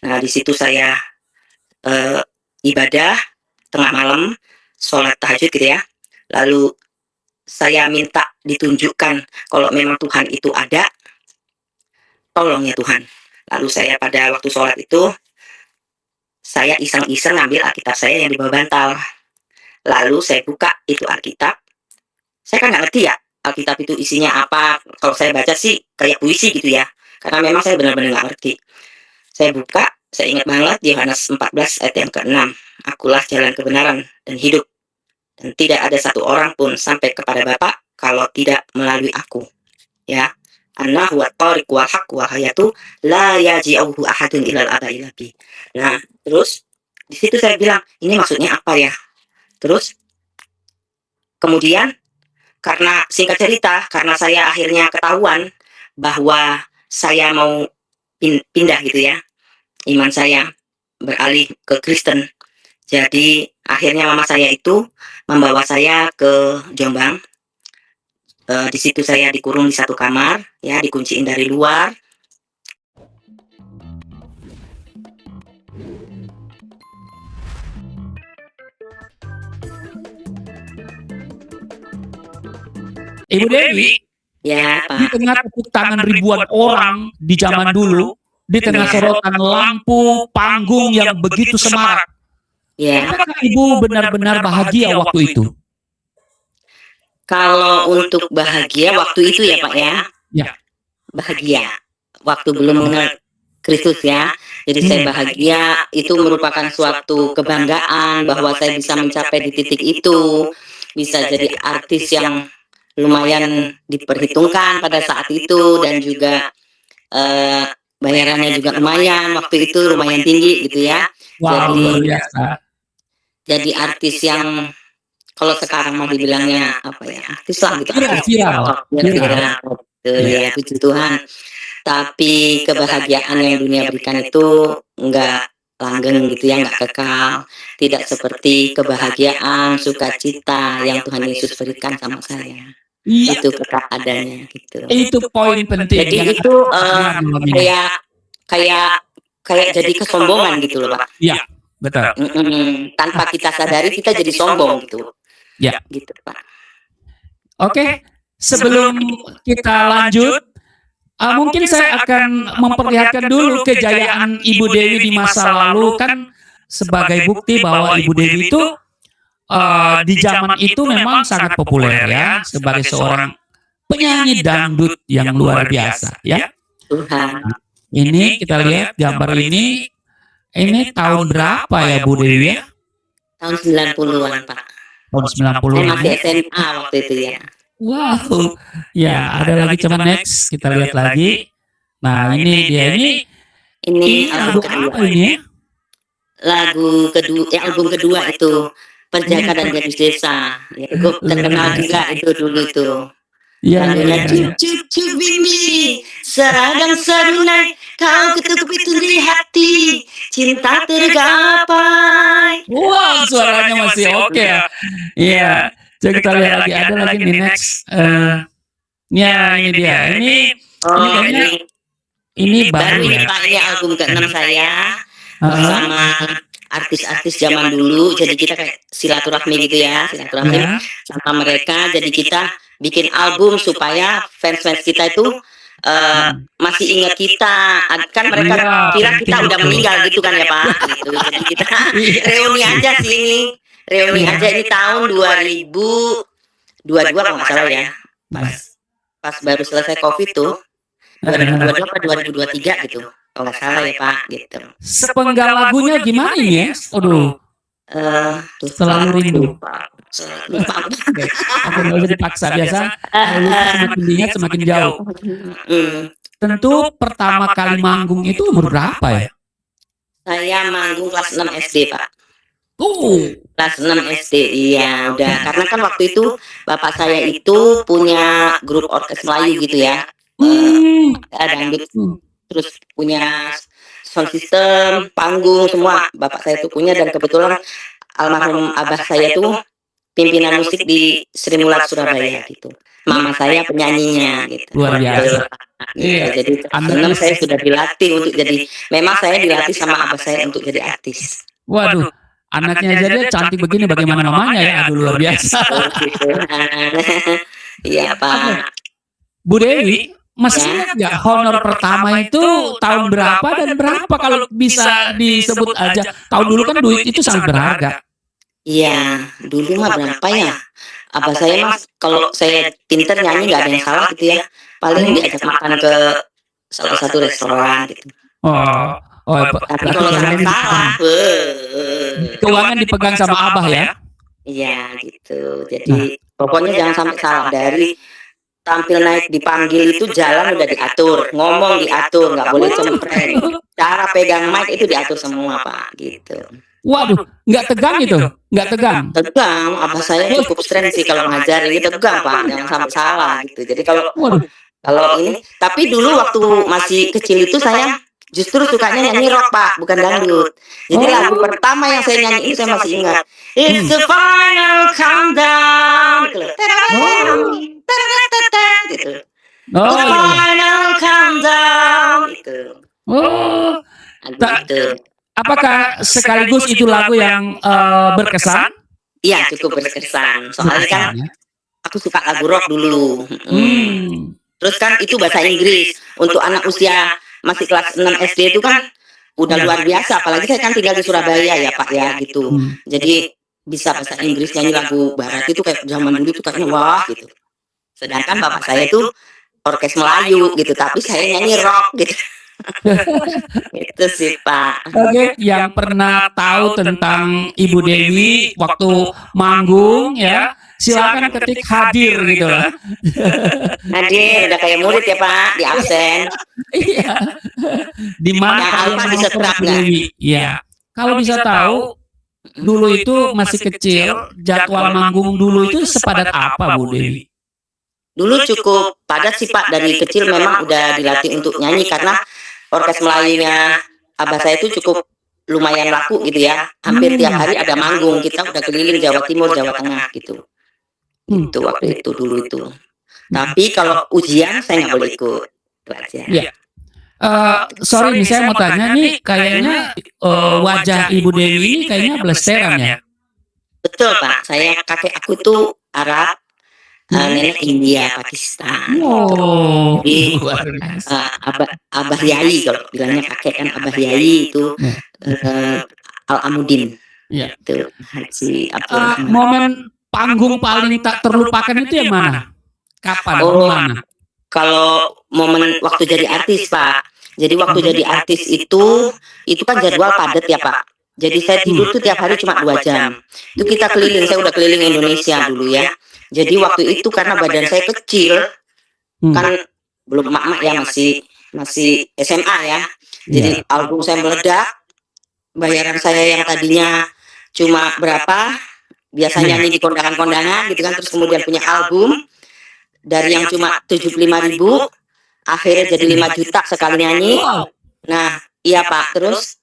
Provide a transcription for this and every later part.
Nah, di situ saya, eee, ibadah tengah malam, sholat tahajud gitu ya, lalu saya minta ditunjukkan kalau memang Tuhan itu ada, tolong ya Tuhan. Lalu saya pada waktu sholat itu, saya iseng-iseng ngambil Alkitab saya yang di bawah bantal. Lalu saya buka itu Alkitab, saya kan nggak ngerti ya, Alkitab itu isinya apa, kalau saya baca sih kayak puisi gitu ya, karena memang saya benar-benar nggak ngerti. Saya buka, saya ingat banget Yohanes 14 ayat yang ke-6, "Akulah jalan kebenaran dan hidup, dan tidak ada satu orang pun sampai kepada Bapa kalau tidak melalui aku." Ya, "Ana huwa thoriq wal haq wal hayatu, la yaji'uhu ahadun ilal abai labi." Nah, terus di situ saya bilang, "Ini maksudnya apa ya?" Terus kemudian karena singkat cerita, karena saya akhirnya ketahuan bahwa saya mau pindah gitu ya, iman saya beralih ke Kristen. Jadi akhirnya mama saya itu membawa saya ke Jombang. Di situ saya dikurung di satu kamar, ya dikunciin dari luar. Ibu Dewi, Ya, di Pak. tengah tepuk tangan ribuan orang di zaman dulu, di tengah sorotan lampu panggung yang begitu semarak, Ya, apakah Ibu benar-benar bahagia waktu itu? kalau untuk bahagia waktu itu ya, Pak ya, Ya. bahagia. Waktu belum mengenal Kristus ya. Jadi saya bahagia, itu merupakan suatu kebanggaan bahwa saya bisa mencapai di titik itu, bisa jadi artis yang lumayan diperhitungkan pada saat itu dan juga, eee, bayarannya juga lumayan, waktu itu lumayan tinggi gitu ya. Wow, luar Jadi biasa. jadi artis yang kalau sekarang mah dibilangnya apa ya, artis lah gitu, Viral, artis viral, TikTok ya, viral. viral gitu Iya. ya, puji Tuhan. Tapi kebahagiaan yang dunia berikan itu enggak langgeng gitu ya, enggak kekal. Tidak seperti kebahagiaan, sukacita yang Tuhan Yesus berikan sama saya. Iya, Itu kekal adanya gitu. itu poin penting Jadi yang itu, malam ini. kayak kayak kayak jadi kesombongan gitu loh, Pak. Iya, betul. Tanpa kita sadari kita jadi sombong gitu. Ya. Gitu, Pak. Oke, sebelum kita lanjut, mungkin saya akan memperlihatkan dulu kejayaan Ibu Dewi di masa lalu, kan sebagai bukti bahwa Ibu Dewi itu di zaman itu memang sangat populer ya, sebagai seorang penyanyi dangdut yang luar biasa ya. Tuhan. Ini kita lihat gambar ini tahun berapa ya Bu Dewi ya? Tahun 90-an, Pak. Tahun Saya 90-an. masih SMA waktu itu ya. Wow, ya ada lagi, coba next kita lihat lagi. Nah ini dia, ini lagu apa ini? Album kedua itu Perjaka dan Gadis Desa. Ya, itu terkenal juga itu dulu itu. Iya, Lagunya iya. cucu bimbi, seragam serunai, kau ketuk itu di hati, cinta tergapai. Wow, suaranya masih oke ya. Iya, coba kita lihat lagi, ada lagi nih next. Ya ini dia, ini kayaknya ini baru ini ya. Pak, ini album ke-6 saya bersama artis-artis zaman dulu. Jadi kita kayak silaturahmi gitu ya, silaturahmi sama mereka. Jadi kita bikin album supaya fans-fans kita itu masih ingat kita. Kan mereka kira kita udah meninggal gitu kan ya Pak. Gitu. Jadi kita reuni aja sih ini. Reuni aja ini tahun 2022 kalau nggak salah ya. Pas baru selesai COVID tuh. 2022 apa 2023 gitu. Kalau nggak salah ya Pak gitu. Sepenggal lagunya gimana ini ya? Aduh. Selalu rindu. Oke, nggak usah dipaksa, biasa. Semakin diingat semakin jauh. Tentu pertama kali manggung itu umur berapa ya? Saya manggung kelas 6 SD Pak. Kelas 6 SD, iya udah. Karena kan waktu itu bapak saya itu punya grup orkes Melayu gitu ya. Dangdut, terus punya sound system, panggung semua bapak saya itu punya, dan kebetulan almarhum abah saya tuh pimpinan musik di Sri Mulat Surabaya gitu. Mama saya penyanyinya gitu. Luar biasa. Gitu. Iya. Jadi Anaknya saya sudah dilatih untuk jadi. Memang saya dilatih sama abah saya untuk jadi artis. Waduh, anaknya aja dia cantik begini, bagaimana mamanya ya? Aduh, luar biasa. Gitu. Iya Pak. Bu Dewi, masih ingat nggak honor pertama itu tahun berapa dan berapa kalau bisa disebut aja? Tahun dulu kan duit itu sangat berharga. Iya, dulu mah berapa ya? Abah saya mas, kalau saya pinter nyanyi nggak ada yang salah gitu ya. Paling diajak makan ke salah satu restoran gitu. Oh, Tapi berarti kalau sampai salah, keuangan dipegang sama abah ya? iya gitu. Jadi pokoknya jangan sampai salah. Dari tampil naik dipanggil itu jalan udah diatur, ngomong diatur, nggak boleh cempreng. Cara pegang mic itu diatur semua Pak, gitu. Waduh, nggak tegang itu? Nggak tegang? Tegang, abah saya cukup strength sih kalau ngajar ini tegang Pak, jangan sampai salah gitu. Jadi kalau ini, tapi dulu waktu masih kecil itu saya justru sukanya nyanyi rock Pak, bukan dangdut. Jadi lagu pertama yang saya nyanyi itu saya masih ingat. It's the final countdown. Gitu. Oh, The final countdown. Gitu. oh. Gitu. Apakah sekaligus itu lagu yang berkesan? Iya cukup berkesan. Soalnya kan aku suka lagu rock dulu. Terus kan itu bahasa Inggris. Untuk anak usia masih kelas 6 SD itu kan udah luar biasa. Apalagi saya kan tinggal di Surabaya ya Pak ya gitu. Jadi bisa bahasa Inggris nyanyi lagu barat itu kayak zaman dulu itu kayaknya wah gitu. Sedangkan bapak saya itu orkes Melayu gitu, tapi saya nyanyi rock gitu. Itu sih Pak. Oke, yang pernah tahu tentang Ibu Dewi waktu manggung ya, silakan ketik hadir gitu lah. Hadir udah kayak murid ya Pak, di absen. Iya. Di mana Yang kalian alfa mau bisa ketemu terap nggak? Dewi? Iya. Kalau bisa tahu, dulu itu masih kecil, jadwal manggung dulu itu sepadat apa Bu Dewi? Dulu cukup padat sih Pak, dari kecil memang udah dilatih untuk nyanyi karena orkes Melayunya abah saya itu cukup lumayan laku gitu ya. Hampir tiap hari ada manggung, kita udah keliling Jawa Timur, Jawa Tengah gitu. Itu waktu itu dulu itu. Tapi kalau ujian saya nggak boleh ikut. Itu aja. Iya. Sorry nih, saya mau tanya nih, kayaknya wajah Ibu Dewi ini kayaknya blasteran ya? Betul Pak, saya kakek aku tuh Arab, nenek India, Pakistan. Oh, Jadi luar biasa. Abah Yai kalau bilangnya kakek kan Abah Yai itu Al Amudin. Iya. Itu Haji Abdul Rahman. Momen panggung paling tak terlupakan itu yang mana? Kapan? Oh, Mana? kalau momen waktu jadi artis Pak. Jadi waktu jadi artis itu kan jadwal padat ya Pak. Jadi saya tidur tuh tiap hari cuma 2 jam. Itu kita keliling, saya udah keliling Indonesia dulu ya. Jadi waktu itu karena badan saya kecil, kan belum emak-emak ya, masih SMA ya. Jadi album saya meledak, bayaran saya yang tadinya cuma berapa, biasanya nyanyi di kondangan-kondangan gitu kan, terus kemudian punya album, dari yang cuma 75.000, akhirnya jadi 5 juta sekali nyanyi. Nah iya Pak, terus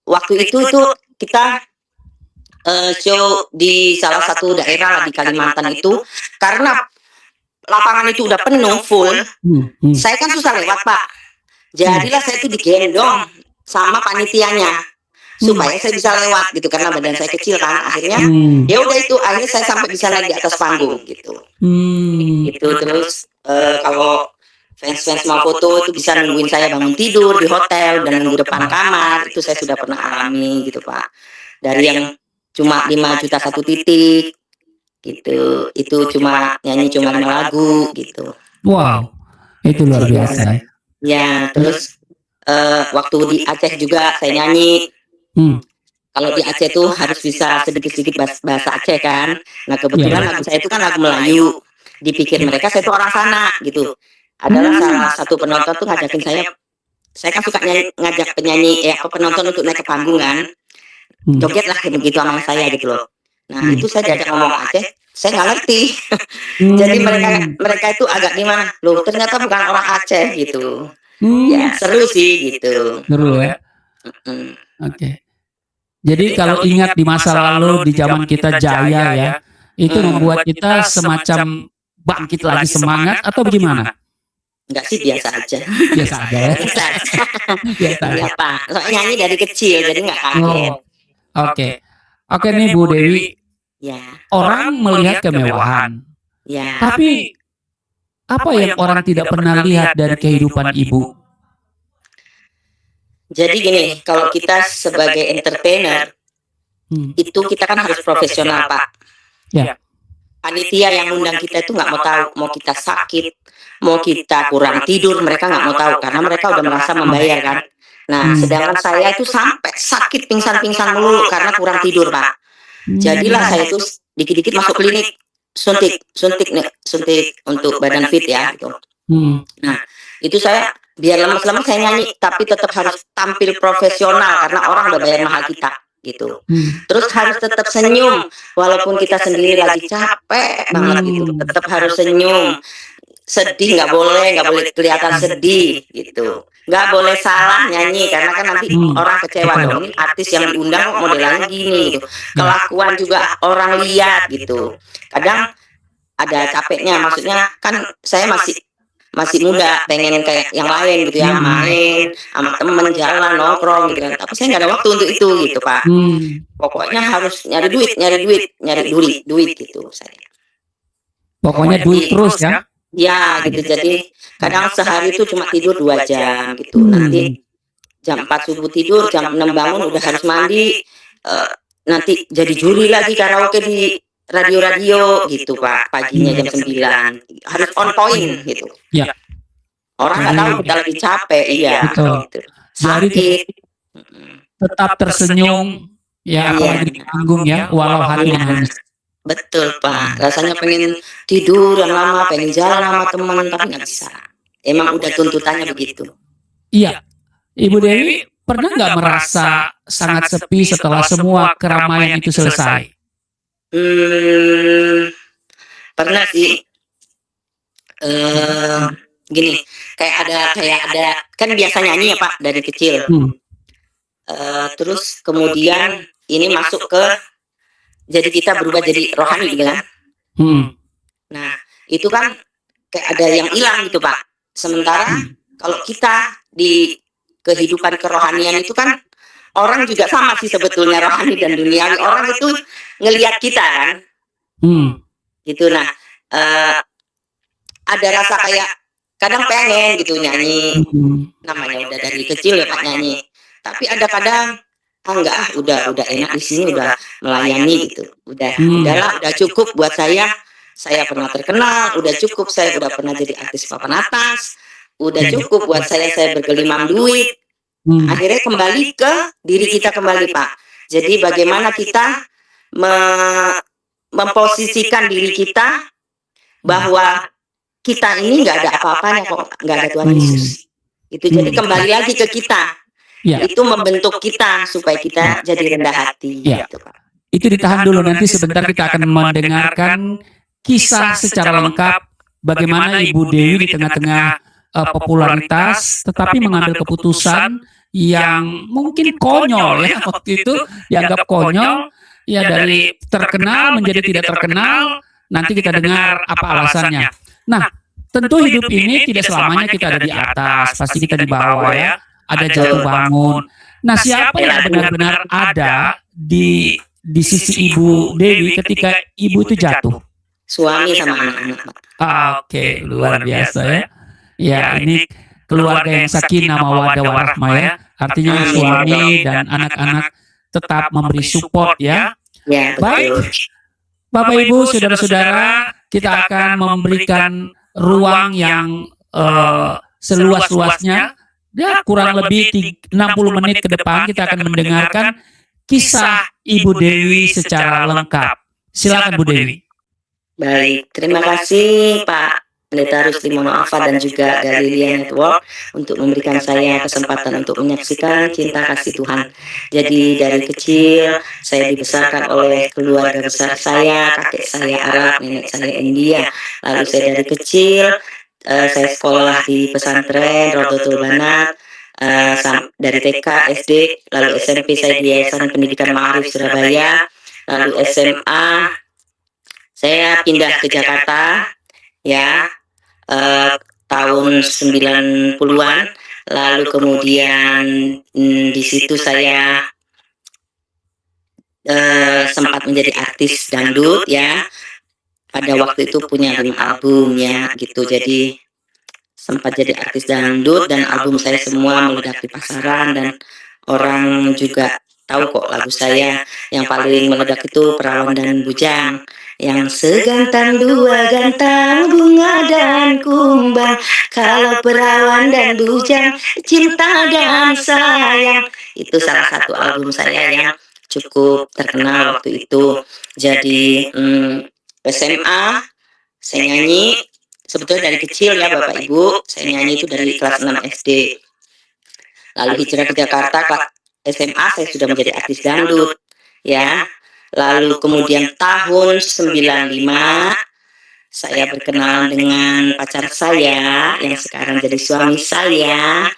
waktu itu kita show di salah satu daerah di Kalimantan itu, karena lapangan itu udah penuh full, saya kan susah lewat Pak. Jadilah saya itu digendong sama panitianya supaya saya bisa lewat gitu, karena badan saya kecil kan. Akhirnya ya udah itu, akhirnya saya sampai bisa naik di atas panggung gitu. Itu terus kalau fans-fans mau foto itu bisa nungguin saya bangun tidur di hotel dan nunggu depan kamar. Itu saya sudah pernah alami gitu Pak. Dari yang cuma 5 juta 1 titik gitu, itu cuma nyanyi cuma 5 lagu gitu. Wow, itu luar biasa. Ya terus waktu di Aceh juga saya nyanyi. Kalau di Aceh tuh harus bisa sedikit-sedikit bahasa Aceh kan. Nah kebetulan lagu saya itu kan lagu Melayu. Dipikir mereka saya itu orang sana gitu. Adalah salah satu penonton tuh ngajakin saya kan suka ngajak penyanyi penonton untuk naik ke panggung kan. Joget lah begitu sama saya gitu loh. Nah itu saya diajak ngomong Aceh, saya nggak ngerti. Jadi mereka itu agak gimana, loh ternyata bukan orang Aceh gitu. Ya seru sih gitu. Seru ya. Oke. Jadi kalau ingat di masa lalu di zaman kita jaya ya, itu membuat kita semacam bangkit lagi semangat atau bagaimana? Enggak sih, biasa aja. Biasa aja ya. Biasa aja. Biasa Iya aja. Pak, soalnya nyanyi dari kecil jadi nggak kaget. Oh, oke. Oke nih Bu Dewi, Ya, orang melihat kemewahan, ya. tapi apa yang orang tidak pernah lihat dari kehidupan Ibu? Jadi gini, kalau kita sebagai entertainer itu kita kan harus profesional Pak. Ya. Panitia yang undang kita itu nggak mau tahu, mau kita sakit, mau kita kurang tidur, mereka nggak mau tahu karena mereka udah merasa membayar kan. Nah, sedangkan saya itu sampai sakit pingsan-pingsan melulu karena kurang tidur Pak. Jadilah saya itu dikit-dikit masuk klinik, suntik untuk badan fit ya gitu. Nah, itu saya biar lemas-lemas saya nyanyi, tapi tetap harus tampil profesional karena orang udah bayar mahal kita gitu. Terus harus tetap senyum walaupun kita sendiri lagi capek banget gitu, tetap harus senyum. Sedih nggak boleh kelihatan sedih gitu, nggak boleh salah nyanyi karena kan nanti orang kecewa dong, ini artis yang diundang kok modelannya gini gitu. Kelakuan juga orang lihat gitu. Kadang ada capeknya, maksudnya kan saya masih muda, pengen kayak yang lain gitu ya, main sama temen, jalan, nongkrong gitu kan. Tapi saya nggak ada waktu untuk itu gitu Pak. Pokoknya harus nyari duit gitu saya. Pokoknya duit terus ya? Ya gitu, jadi kadang sehari itu cuma tidur 2 jam gitu. Nanti jam 4 subuh tidur, jam 6 bangun udah harus mandi. Nanti jadi juri lagi karaoke di radio-radio gitu Pak, paginya jam 9. Harus on point gitu. Ya. Orang nggak tahu kita lagi capek, iya. Betul. Gitu. Jadi Sakit. tetap tersenyum ya, apalagi di panggung ya, walau hati menangis. Betul Pak, rasanya pengen tidur yang lama, pengen jalan sama teman, tapi nggak bisa. Emang udah tuntutannya begitu. Iya, Ibu Dewi pernah nggak merasa sangat sepi setelah semua keramaian itu selesai? Pernah sih. Gini, kayak ada kan biasa nyanyi ya Pak dari kecil. Terus kemudian ini masuk ke, jadi kita berubah jadi rohani gitu kan. Nah, itu kan kayak ada yang hilang gitu Pak. Sementara kalau kita di kehidupan kerohanian itu kan orang juga sama sih sebetulnya, rohani dan duniawi. Orang itu ngelihat kita kan. Gitu. Nah, ada rasa kayak kadang pengen gitu nyanyi. Namanya udah dari kecil ya Pak nyanyi. Tapi ada kadang enggak, udah enak di sini, udah melayani gitu. Udahlah, udah cukup buat saya. Saya pernah terkenal, udah cukup, saya udah pernah jadi artis papan atas, udah cukup buat saya bergelimang duit. Akhirnya kembali ke diri kita kembali Pak. Jadi bagaimana kita memposisikan diri kita bahwa kita ini nggak ada apa-apanya kok, nggak ada Tuhan Yesus. Itu jadi kembali lagi ke kita. Itu membentuk kita supaya kita jadi rendah hati. Gitu, Pak. Itu ditahan dulu, nanti sebentar kita akan mendengarkan kisah secara lengkap bagaimana Ibu Dewi di tengah-tengah popularitas tetapi mengambil keputusan yang mungkin konyol ya, waktu itu dianggap konyol ya, dari terkenal menjadi tidak terkenal. Nanti kita dengar apa alasannya. Nah, tentu hidup ini tidak selamanya kita ada di atas, pasti kita di bawah ya, ada jatuh bangun. Nah, siapa yang benar-benar ada di sisi Ibu Dewi ketika Ibu itu jatuh? Suami sama anak-anak. Oke, luar biasa ya. Ya, ini keluarga yang sakinah mawaddah warahmah ya. Artinya suami dan anak-anak tetap memberi support ya. Baik, Bapak Ibu, saudara-saudara, kita akan memberikan ruang yang seluas-luasnya. Ya, kurang lebih 60 menit ke depan kita akan mendengarkan kisah Ibu Dewi secara lengkap. Silakan Bu Dewi. Baik, terima kasih Pak Pendeta Rusli Monoafa dan juga Galilia Network untuk memberikan saya kesempatan untuk menyaksikan cinta kasih Tuhan. Jadi dari kecil saya dibesarkan oleh keluarga besar saya, kakek saya Arab, nenek saya India. Lalu saya dari kecil saya sekolah di pesantren Rodotul Banat. dari TK, SD, lalu SMP saya di Yayasan Pendidikan Ma'arif Surabaya, lalu SMA saya pindah ke Jakarta ya, tahun 90-an, lalu kemudian di situ saya sempat menjadi artis dangdut ya. Pada waktu itu punya 5 album ya gitu. Jadi sempat jadi artis dangdut dan album saya semua meledak di pasaran dan orang juga tahu kok lagu saya. Yang paling meledak itu Perawan dan Bujang, yang segantang dua gantang bunga dan kumbang, kalau perawan dan bujang cinta dan sayang. Itu salah satu album saya yang cukup terkenal waktu itu. Jadi SMA saya nyanyi sebetulnya dari kecil ya Bapak Ibu. Saya nyanyi itu dari kelas 6 SD. Lalu hijrah ke Jakarta kelas SMA saya sudah menjadi artis dangdut ya. Lalu kemudian tahun 95 saya berkenalan dengan pacar saya yang sekarang jadi suami saya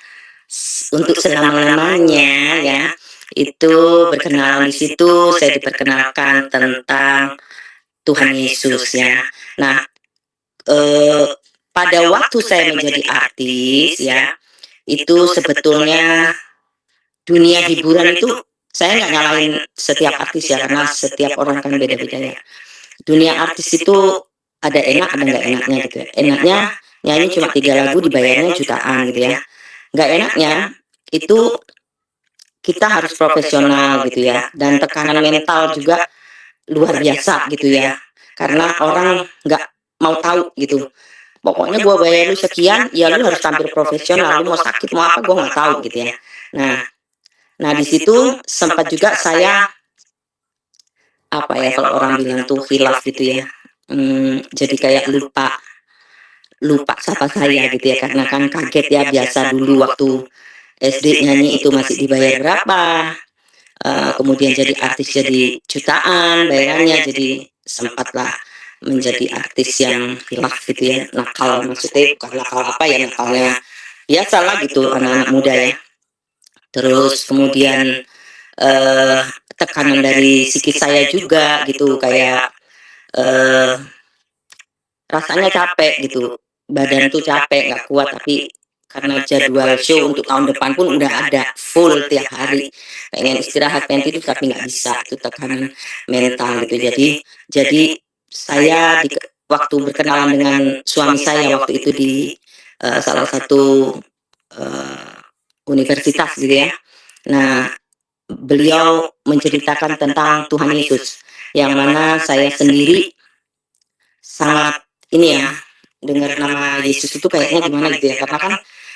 untuk selama-lamanya ya. Itu berkenalan di situ saya diperkenalkan tentang Tuhan Yesus ya. Nah, pada waktu saya menjadi artis ya, itu sebetulnya dunia hiburan itu saya nggak nyalain setiap artis ya, karena setiap orang kan beda-beda ya. Dunia artis itu ada enak ada nggak enaknya gitu ya. Enaknya nyanyi cuma 3 lagu dibayarnya jutaan gitu ya. Nggak enaknya itu kita harus profesional gitu ya, dan tekanan mental juga luar biasa gitu ya, karena orang nggak mau tahu gitu. Pokoknya gue bayar lu sekian, ya lu harus tampil profesional, lu mau sakit mau apa gue nggak tahu gitu ya. Nah di situ sempat juga saya apa ya kalau orang bilang tuh hilaf gitu ya. Jadi kayak lupa siapa saya gitu ya, karena kan kaget ya. Biasa dulu waktu SD nyanyi itu masih dibayar berapa, kemudian jadi artis jadi jutaan bayarannya, jadi sempatlah menjadi artis yang hilaf gitu ya, nakal. Maksudnya bukan nakal apa ya, nakalnya biasalah gitu anak-anak muda ya. Terus kemudian tekanan dari psikis saya juga gitu, kayak rasanya capek gitu, badan tuh capek nggak kuat, tapi karena jadwal show untuk tahun depan pun udah ada full tiap hari, pengen istirahat pengen tidur tapi nggak bisa, itu tekanan mental gitu. Jadi saya waktu berkenalan dengan suami saya waktu itu di salah satu universitas gitu ya. Nah beliau menceritakan tentang Tuhan Yesus, yang mana saya sendiri sangat ini ya, dengar nama Yesus itu kayaknya gimana gitu ya, karena kan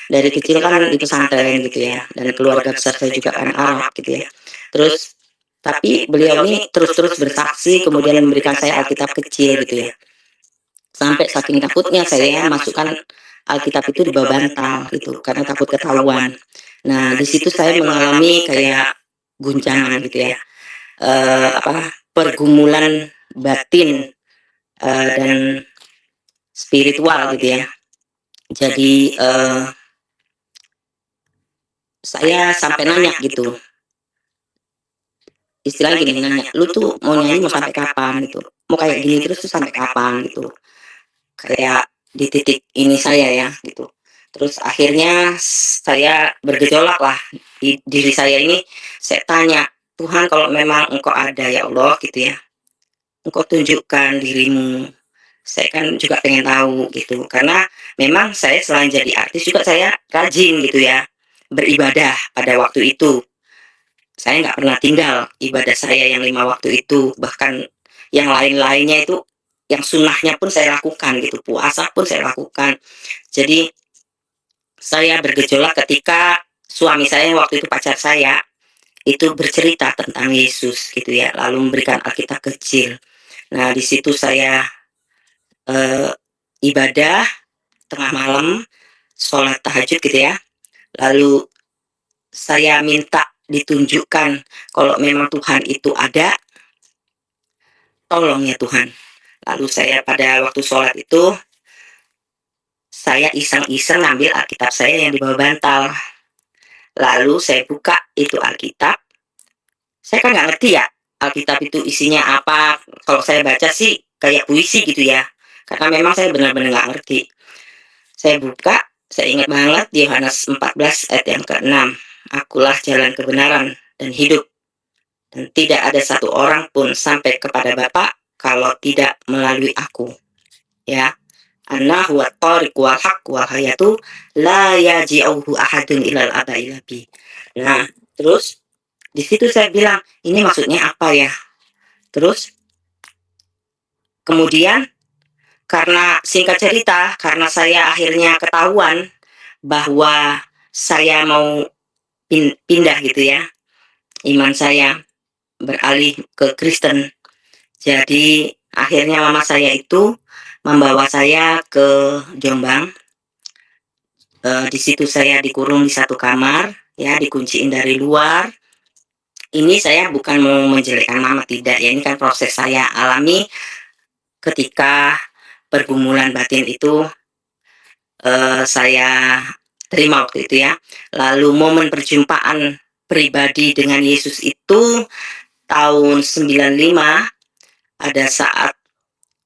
dari kecil kan di pesantren gitu ya, dan keluarga besar saya juga kan Arab gitu ya. Terus tapi beliau ini terus-terus bersaksi, kemudian memberikan saya Alkitab kecil gitu ya, sampai saking takutnya saya masukkan Alkitab itu di bawah bantal gitu, karena takut ketahuan. Nah di situ saya mengalami kayak guncangan gitu ya, pergumulan batin dan spiritual gitu ya. Jadi saya sampai nanya gitu, istilahnya gini, nanya, lu tuh mau nyanyi mau sampai kapan gitu, mau kayak gini terus tuh sampai kapan gitu, kayak di titik ini saya ya gitu. Terus akhirnya saya bergejolak lah di diri saya ini. Saya tanya, Tuhan kalau memang engkau ada ya Allah gitu ya, engkau tunjukkan dirimu, saya kan juga pengen tahu gitu. Karena memang saya selain jadi artis juga saya rajin gitu ya beribadah pada waktu itu. Saya nggak pernah tinggal ibadah saya yang 5 waktu itu, bahkan yang lain-lainnya itu, yang sunnahnya pun saya lakukan gitu, puasa pun saya lakukan. Jadi saya bergejolak ketika suami saya waktu itu, pacar saya itu bercerita tentang Yesus gitu ya, lalu memberikan Alkitab kecil. Nah di situ saya ibadah tengah malam, sholat tahajud gitu ya. Lalu saya minta ditunjukkan kalau memang Tuhan itu ada, tolong ya Tuhan. Lalu saya pada waktu sholat itu, saya iseng-iseng ngambil Alkitab saya yang di bawah bantal. Lalu saya buka itu Alkitab, saya kan nggak ngerti ya, Alkitab itu isinya apa, kalau saya baca sih kayak puisi gitu ya, karena memang saya benar-benar nggak ngerti. Saya buka, saya ingat banget di Yohanes 14 ayat yang ke-6, "Akulah jalan kebenaran dan hidup, dan tidak ada satu orang pun sampai kepada Bapa kalau tidak melalui aku." Ya, "Ana huwa thoriq wal haq wal hayatu, la yaji'uhu ahadun ilal abai labi." Nah, terus di situ saya bilang, "Ini maksudnya apa ya?" Terus kemudian karena singkat cerita, karena saya akhirnya ketahuan bahwa saya mau pindah gitu ya, iman saya beralih ke Kristen. Jadi akhirnya mama saya itu membawa saya ke Jombang. Di situ saya dikurung di satu kamar, ya, dikunciin dari luar. Ini saya bukan mau menjelekkan mama, tidak ya, ini kan proses saya alami ketika pergumulan batin itu saya terima waktu itu ya. Lalu momen perjumpaan pribadi dengan Yesus itu tahun 95, ada saat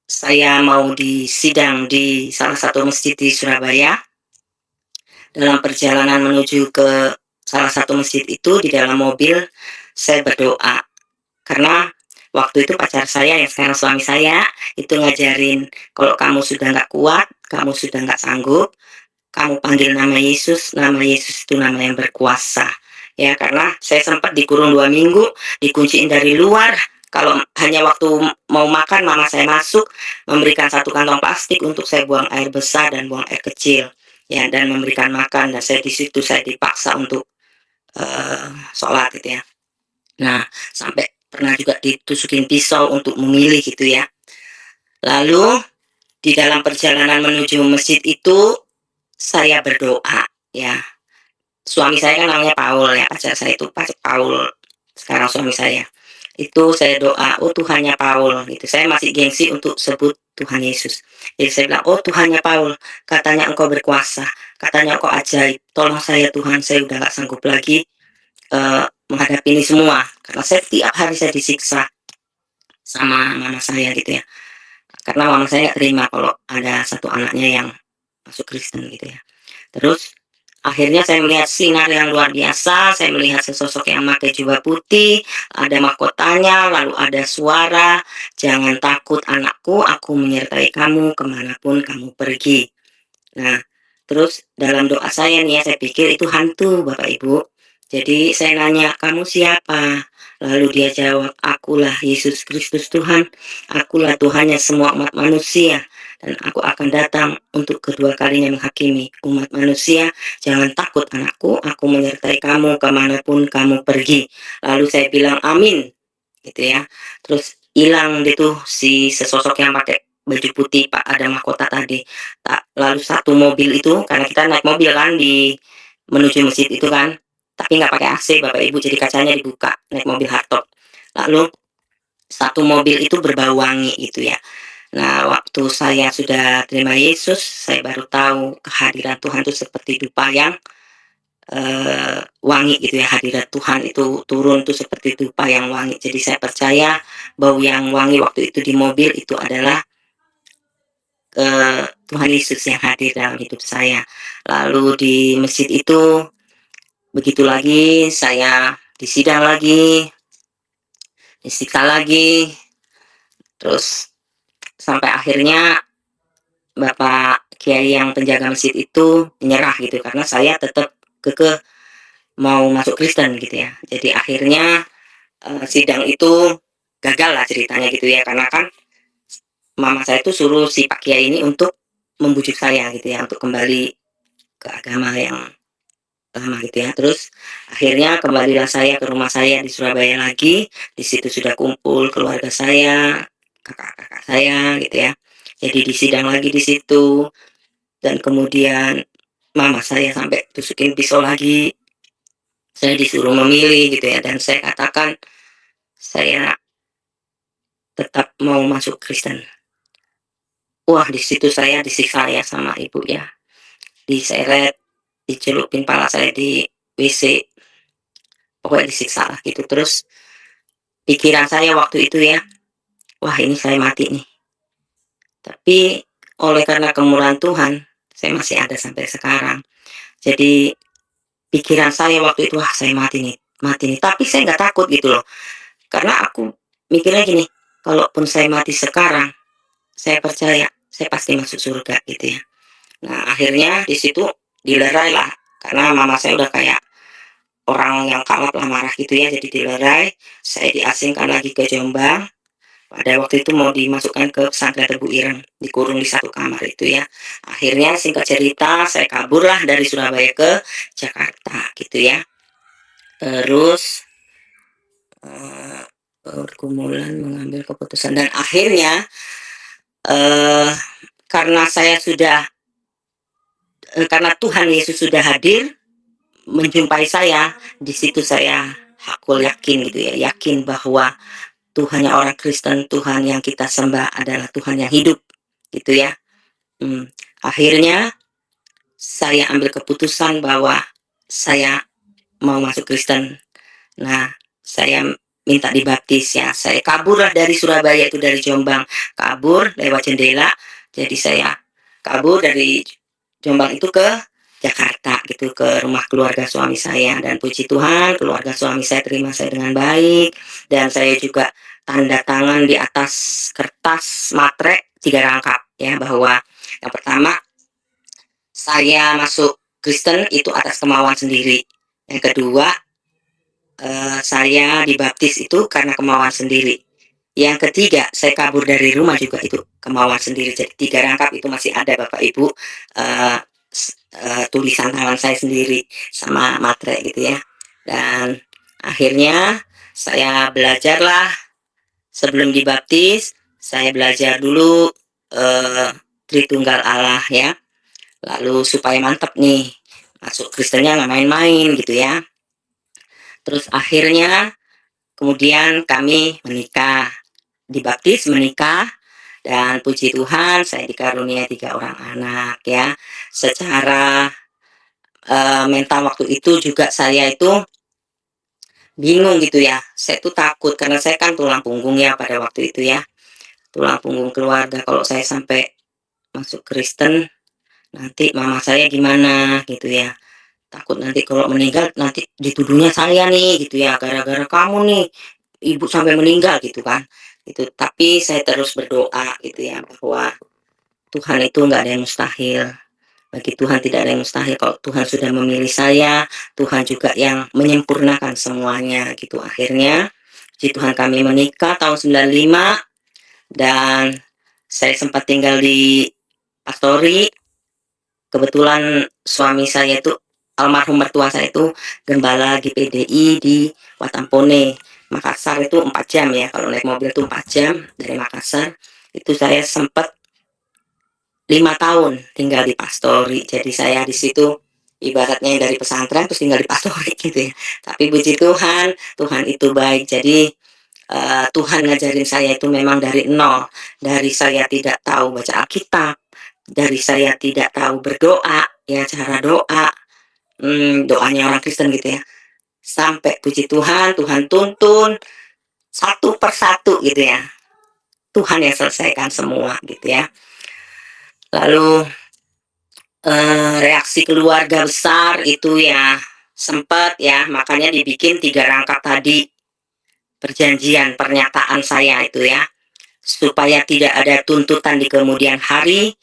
saya mau disidang di salah satu masjid di Surabaya. Dalam perjalanan menuju ke salah satu masjid itu, di dalam mobil saya berdoa. Karena waktu itu pacar saya yang sekarang suami saya itu ngajarin, kalau kamu sudah nggak kuat, kamu sudah nggak sanggup, kamu panggil nama Yesus itu nama yang berkuasa. Ya, karena saya sempat dikurung 2 minggu, dikunciin dari luar. Kalau hanya waktu mau makan, mama saya masuk, memberikan satu kantong plastik untuk saya buang air besar dan buang air kecil. Ya, dan memberikan makan, dan saya di situ saya dipaksa untuk sholat gitu ya. Nah, sampai pernah juga ditusukin pisau untuk memilih gitu ya. Lalu di dalam perjalanan menuju masjid itu saya berdoa ya. Suami saya kan namanya Paul ya, pacar saya itu Paul, sekarang suami saya. Itu saya doa, "Oh Tuhannya Paul," gitu. Saya masih gengsi untuk sebut Tuhan Yesus. Jadi saya bilang, "Oh Tuhannya Paul, katanya Engkau berkuasa, katanya Engkau ajaib. Tolong saya Tuhan, saya udah gak sanggup lagi menghadapi ini semua." Karena saya tiap hari saya disiksa sama mama saya gitu ya. Karena mama saya nggak terima kalau ada satu anaknya yang masuk Kristen gitu ya. Terus akhirnya saya melihat sinar yang luar biasa, saya melihat sesosok yang pakai jubah putih, ada mahkotanya, lalu ada suara, "Jangan takut anakku, aku menyertai kamu kemanapun kamu pergi." Nah, terus dalam doa saya nih ya, saya pikir itu hantu Bapak Ibu. Jadi saya nanya, "Kamu siapa?" Lalu dia jawab, "Akulah Yesus Kristus Tuhan, akulah Tuhannya semua umat manusia, dan aku akan datang untuk kedua kalinya menghakimi umat manusia. Jangan takut anakku, aku menyertai kamu kemanapun kamu pergi." Lalu saya bilang, "Amin," gitu ya. Terus hilang gitu si sesosok yang pakai baju putih, Pak, ada mahkota tadi. Lalu satu mobil itu, karena kita naik mobil kan di menuju masjid itu kan, tapi nggak pakai AC Bapak Ibu, jadi kacanya dibuka, naik mobil hardtop. Lalu satu mobil itu berbau wangi gitu ya. Nah, waktu saya sudah terima Yesus, saya baru tahu kehadiran Tuhan itu seperti dupa yang wangi gitu ya. Hadirat Tuhan itu turun tuh seperti dupa yang wangi. Jadi saya percaya bau yang wangi waktu itu di mobil itu adalah Tuhan Yesus yang hadir dalam hidup saya. Lalu di masjid itu begitu lagi, saya disidang lagi, disiksa lagi, terus sampai akhirnya Bapak Kiai yang penjaga masjid itu menyerah gitu, karena saya tetap kekeh mau masuk Kristen gitu ya. Jadi akhirnya sidang itu gagal lah ceritanya gitu ya, karena kan mama saya itu suruh si Pak Kiai ini untuk membujuk saya gitu ya, untuk kembali ke agama yang lama gitu ya. Terus akhirnya kembalilah saya ke rumah saya di Surabaya lagi. Di situ sudah kumpul keluarga saya, kakak-kakak saya gitu ya. Jadi disidang lagi di situ, dan kemudian mama saya sampai tusukin pisau lagi. Saya disuruh memilih gitu ya, dan saya katakan saya tetap mau masuk Kristen. Wah, di situ saya disiksa ya sama ibu ya. Diseret, dicelupin pala saya di WC, pokoknya disiksa lah gitu. Terus pikiran saya waktu itu ya, wah ini saya mati nih. Tapi oleh karena kemurahan Tuhan, saya masih ada sampai sekarang. Jadi pikiran saya waktu itu, wah saya mati nih. Tapi saya nggak takut gitu loh. Karena aku mikirnya gini, kalaupun saya mati sekarang, saya percaya saya pasti masuk surga gitu ya. Nah akhirnya di situ dilerai lah, karena mama saya udah kayak orang yang kalap lah, marah gitu ya. Jadi dilerai, saya diasingkan lagi ke Jombang. Pada waktu itu mau dimasukkan ke pesantren Tebu Ireng, dikurung di satu kamar itu ya. Akhirnya singkat cerita saya kabur lah dari Surabaya ke Jakarta gitu ya. Terus pergumulan mengambil keputusan, dan akhirnya karena saya sudah karena Tuhan Yesus sudah hadir menjumpai saya, di situ saya aku yakin gitu ya, yakin bahwa Tuhan yang orang Kristen, Tuhan yang kita sembah adalah Tuhan yang hidup gitu ya. Akhirnya saya ambil keputusan bahwa saya mau masuk Kristen. Nah, saya minta dibaptis ya. Saya kabur lah dari Surabaya itu, dari Jombang, kabur lewat jendela. Jadi saya kabur dari Jombang itu ke Jakarta gitu, ke rumah keluarga suami saya, dan puji Tuhan keluarga suami saya terima saya dengan baik, dan saya juga tanda tangan di atas kertas matre 3 rangkap ya, bahwa yang pertama saya masuk Kristen itu atas kemauan sendiri. Yang kedua, saya dibaptis itu karena kemauan sendiri. Yang ketiga, saya kabur dari rumah juga itu kemauan sendiri. Jadi 3 rangkap itu masih ada Bapak Ibu, tulisan tangan saya sendiri sama matre gitu ya. Dan akhirnya saya belajarlah sebelum dibaptis, saya belajar dulu Tritunggal Allah ya. Lalu supaya mantap nih, masuk Kristennya nggak main-main gitu ya. Terus akhirnya kemudian kami menikah, dibaptis, menikah, dan puji Tuhan saya dikaruniai 3 orang anak ya. Secara mental waktu itu juga saya itu bingung gitu ya. Saya tuh takut karena saya kan tulang punggung ya pada waktu itu ya. Tulang punggung keluarga, kalau saya sampai masuk Kristen nanti mama saya gimana gitu ya. Takut nanti kalau meninggal nanti dituduhnya saya nih gitu ya, gara-gara kamu nih ibu sampai meninggal gitu kan. Itu tapi saya terus berdoa gitu ya, bahwa Tuhan itu nggak ada yang mustahil. Bagi Tuhan tidak ada yang mustahil. Kalau Tuhan sudah memilih saya, Tuhan juga yang menyempurnakan semuanya gitu. Akhirnya puji Tuhan kami menikah tahun 95, dan saya sempat tinggal di Pastori. Kebetulan suami saya itu, almarhum mertua saya itu gembala GPDI di Watampone, Makassar. Itu 4 jam ya, kalau naik mobil itu 4 jam dari Makassar. Itu saya sempat 5 tahun tinggal di Pastori. Jadi saya di situ ibaratnya dari pesantren terus tinggal di Pastori gitu ya. Tapi puji Tuhan, Tuhan itu baik. Jadi Tuhan ngajarin saya itu memang dari nol. Dari saya tidak tahu baca Alkitab, dari saya tidak tahu berdoa, ya cara doa, doanya orang Kristen gitu ya. Sampai puji Tuhan, Tuhan tuntun satu persatu gitu ya. Tuhan yang selesaikan semua gitu ya. Lalu reaksi keluarga besar itu ya sempat ya, makanya dibikin 3 rangkap tadi perjanjian pernyataan saya itu ya, supaya tidak ada tuntutan di kemudian hari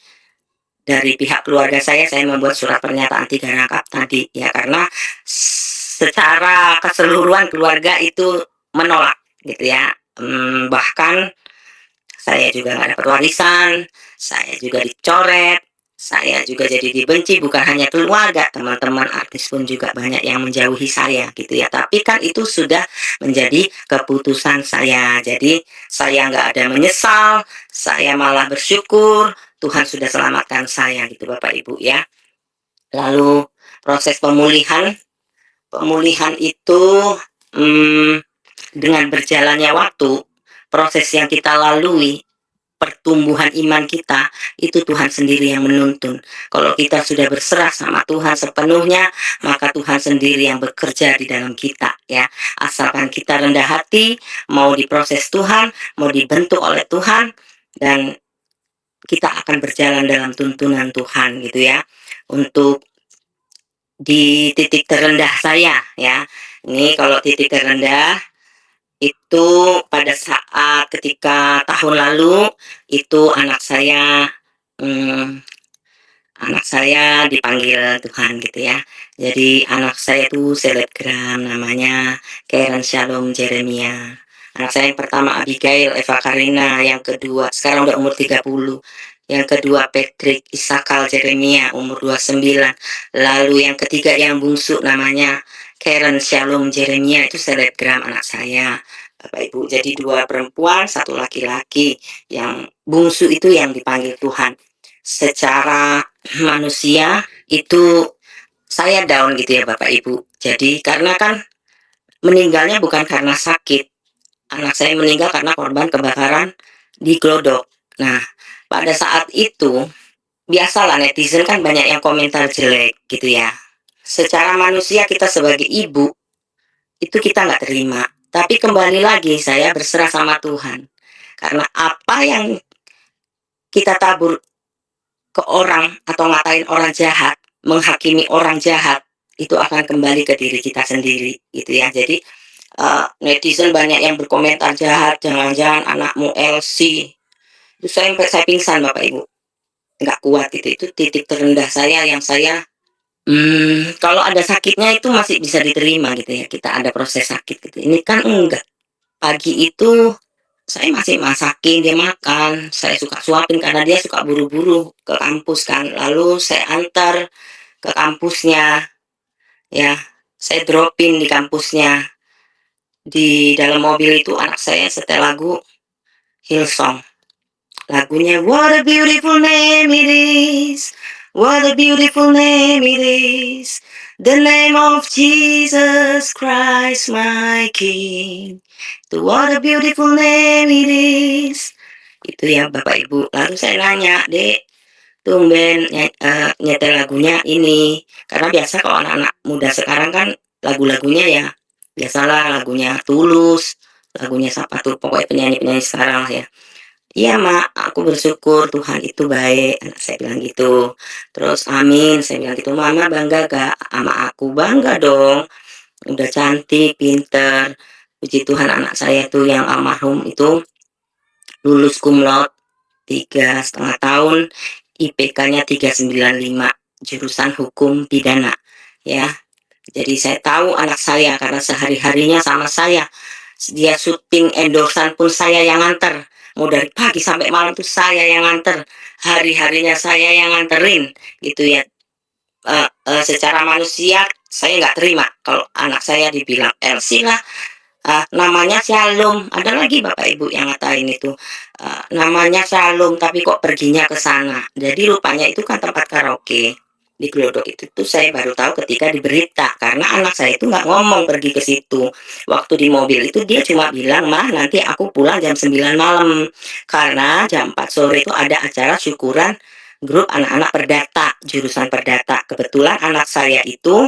dari pihak keluarga saya membuat surat pernyataan 3 rangkap tadi ya, karena secara keseluruhan keluarga itu menolak gitu ya. Bahkan saya juga nggak dapat warisan, saya juga dicoret, saya juga jadi dibenci, bukan hanya keluarga, teman-teman artis pun juga banyak yang menjauhi saya gitu ya. Tapi kan itu sudah menjadi keputusan saya. Jadi saya nggak ada menyesal, saya malah bersyukur Tuhan sudah selamatkan saya gitu Bapak Ibu ya. Lalu proses pemulihan itu dengan berjalannya waktu, proses yang kita lalui pertumbuhan iman kita, itu Tuhan sendiri yang menuntun. Kalau kita sudah berserah sama Tuhan sepenuhnya, maka Tuhan sendiri yang bekerja di dalam kita, ya. Asalkan kita rendah hati, mau diproses Tuhan, mau dibentuk oleh Tuhan, dan kita akan berjalan dalam tuntunan Tuhan, gitu ya. Untuk di titik terendah saya, ya. Ini kalau titik terendah itu pada saat ketika tahun lalu itu mmm, anak saya dipanggil Tuhan, gitu ya. Jadi anak saya itu selebgram, namanya Karen Shalom Jeremia. Anak saya yang pertama Abigail Eva Karina, yang kedua sekarang udah umur 30, yang kedua Patrick Isakal Jeremia umur 29, lalu yang ketiga yang bungsu namanya Karen Shalom Jeremia, itu selebgram anak saya, Bapak Ibu. Jadi 2 perempuan, 1 laki-laki. Yang bungsu itu yang dipanggil Tuhan. Secara manusia itu saya down, gitu ya Bapak Ibu. Jadi karena kan meninggalnya bukan karena sakit. Anak saya meninggal karena korban kebakaran di Glodok. Nah, pada saat itu biasalah netizen kan banyak yang komentar jelek, gitu ya. Secara manusia kita sebagai ibu itu kita nggak terima. Tapi kembali lagi saya berserah sama Tuhan. Karena apa yang kita tabur ke orang atau ngatain orang jahat, menghakimi orang jahat, itu akan kembali ke diri kita sendiri, gitu ya. Jadi netizen banyak yang berkomentar jahat, jangan-jangan anakmu LC. Itu saya pingsan Bapak Ibu, nggak kuat gitu. Itu titik terendah saya yang saya kalau ada sakitnya itu masih bisa diterima, gitu ya. Kita ada proses sakit gitu. Ini kan enggak. Pagi itu saya masih masakin dia makan, saya suka suapin karena dia suka buru-buru ke kampus kan. Lalu saya antar ke kampusnya, ya. Saya dropin di kampusnya. Di dalam mobil itu anak saya setel lagu Hillsong. Lagunya What a beautiful name it is. What a beautiful name it is. The name of Jesus Christ my King. Itu what a beautiful name it is. Itu ya Bapak Ibu. Lalu saya nanya, Dek, tumben nyetel lagunya ini. Karena biasa kalau anak-anak muda sekarang kan lagu-lagunya ya biasalah lagunya Tulus, lagunya siapa tuh, pokoknya penyanyi-penyanyi sekarang lah ya. Iya Mak, aku bersyukur Tuhan itu baik, anak saya bilang gitu. Terus amin, saya bilang gitu. Mama bangga gak sama aku? Bangga dong, udah cantik, pinter. Puji Tuhan anak saya tuh yang almarhum itu lulus cum laude 3,5 tahun, IPK-nya 395, jurusan hukum pidana, ya. Jadi saya tahu anak saya karena sehari-harinya sama saya. Dia syuting endorsan pun saya yang nganter. Mau dari pagi sampai malam tuh saya yang nganter. Hari-harinya saya yang nganterin, gitu ya. Secara manusia saya nggak terima kalau anak saya dibilang LC lah. Namanya Shalom, ada lagi Bapak Ibu yang ngatain itu, namanya Shalom tapi kok perginya ke sana. Jadi rupanya itu kan tempat karaoke di Glodok. Itu tuh saya baru tahu ketika di berita, karena anak saya itu nggak ngomong pergi ke situ. Waktu di mobil itu dia cuma bilang, "Mah, nanti aku pulang jam 9 malam." Karena jam 4 sore itu ada acara syukuran grup anak-anak perdata, jurusan perdata. Kebetulan anak saya itu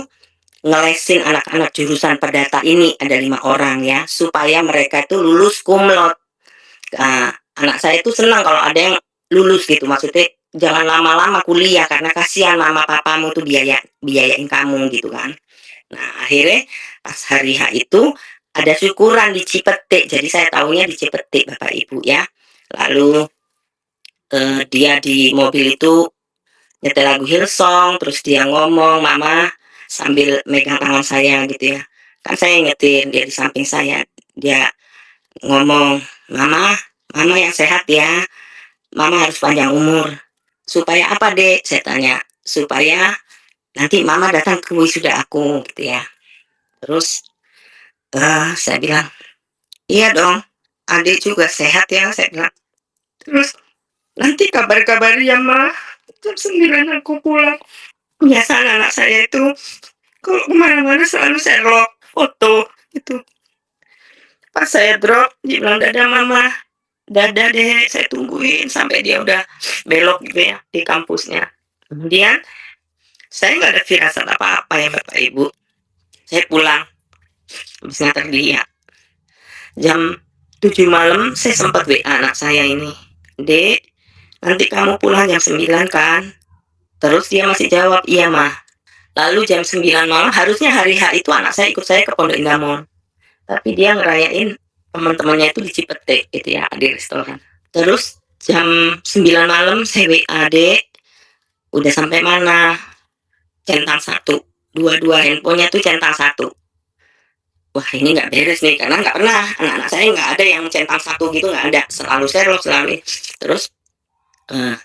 ngelesin anak-anak jurusan perdata ini, ada 5 orang ya, supaya mereka itu lulus cum laude. Anak saya itu senang kalau ada yang lulus gitu, maksudnya jangan lama-lama kuliah karena kasihan mama papamu tuh biayain kamu, gitu kan. Nah, akhirnya pas hari H itu ada syukuran di Cipete, jadi saya tahunya di Cipete Bapak Ibu ya. Lalu dia di mobil itu nyetel lagu Hillsong, terus dia ngomong, "Mama," sambil megang tangan saya gitu ya. Kan saya nyetir, dia di samping saya. Dia ngomong, "Mama, Mama yang sehat ya. Mama harus panjang umur." "Supaya apa, Dek?" saya tanya. "Supaya nanti Mama datang ke wisuda aku," gitu ya. Terus saya bilang, "Iya dong, Adik juga sehat ya," saya bilang. Terus, "Nanti kabar-kabari ya, Ma. Jam 9 aku pulang." Biasa anak saya itu kalau kemana-mana selalu saya log foto gitu. Pas saya drop, dia bilang, "Dadah Mama, dadah Dek, saya tunggu tungguin sampai dia udah belok gitu ya di kampusnya. Kemudian saya nggak ada firasat apa-apa ya Bapak Ibu. Saya pulang habis nganter dia. Jam 7 malam saya sempat WA anak saya ini. Dek, nanti kamu pulang jam 9 kan? Terus dia masih jawab, iya mah. Lalu jam 9 malam, harusnya hari H itu anak saya ikut saya ke Pondok Indah Mall. Tapi dia ngerayain teman-temannya itu di Cipete gitu ya, di restoran. Terus jam 9 malam saya WA, Dek, udah sampai mana? Centang satu. Dua-dua handphonenya tuh centang satu. Wah ini nggak beres nih, karena nggak pernah. Anak-anak saya nggak ada yang centang satu gitu, nggak ada. Selalu serok, selalu. Terus eh,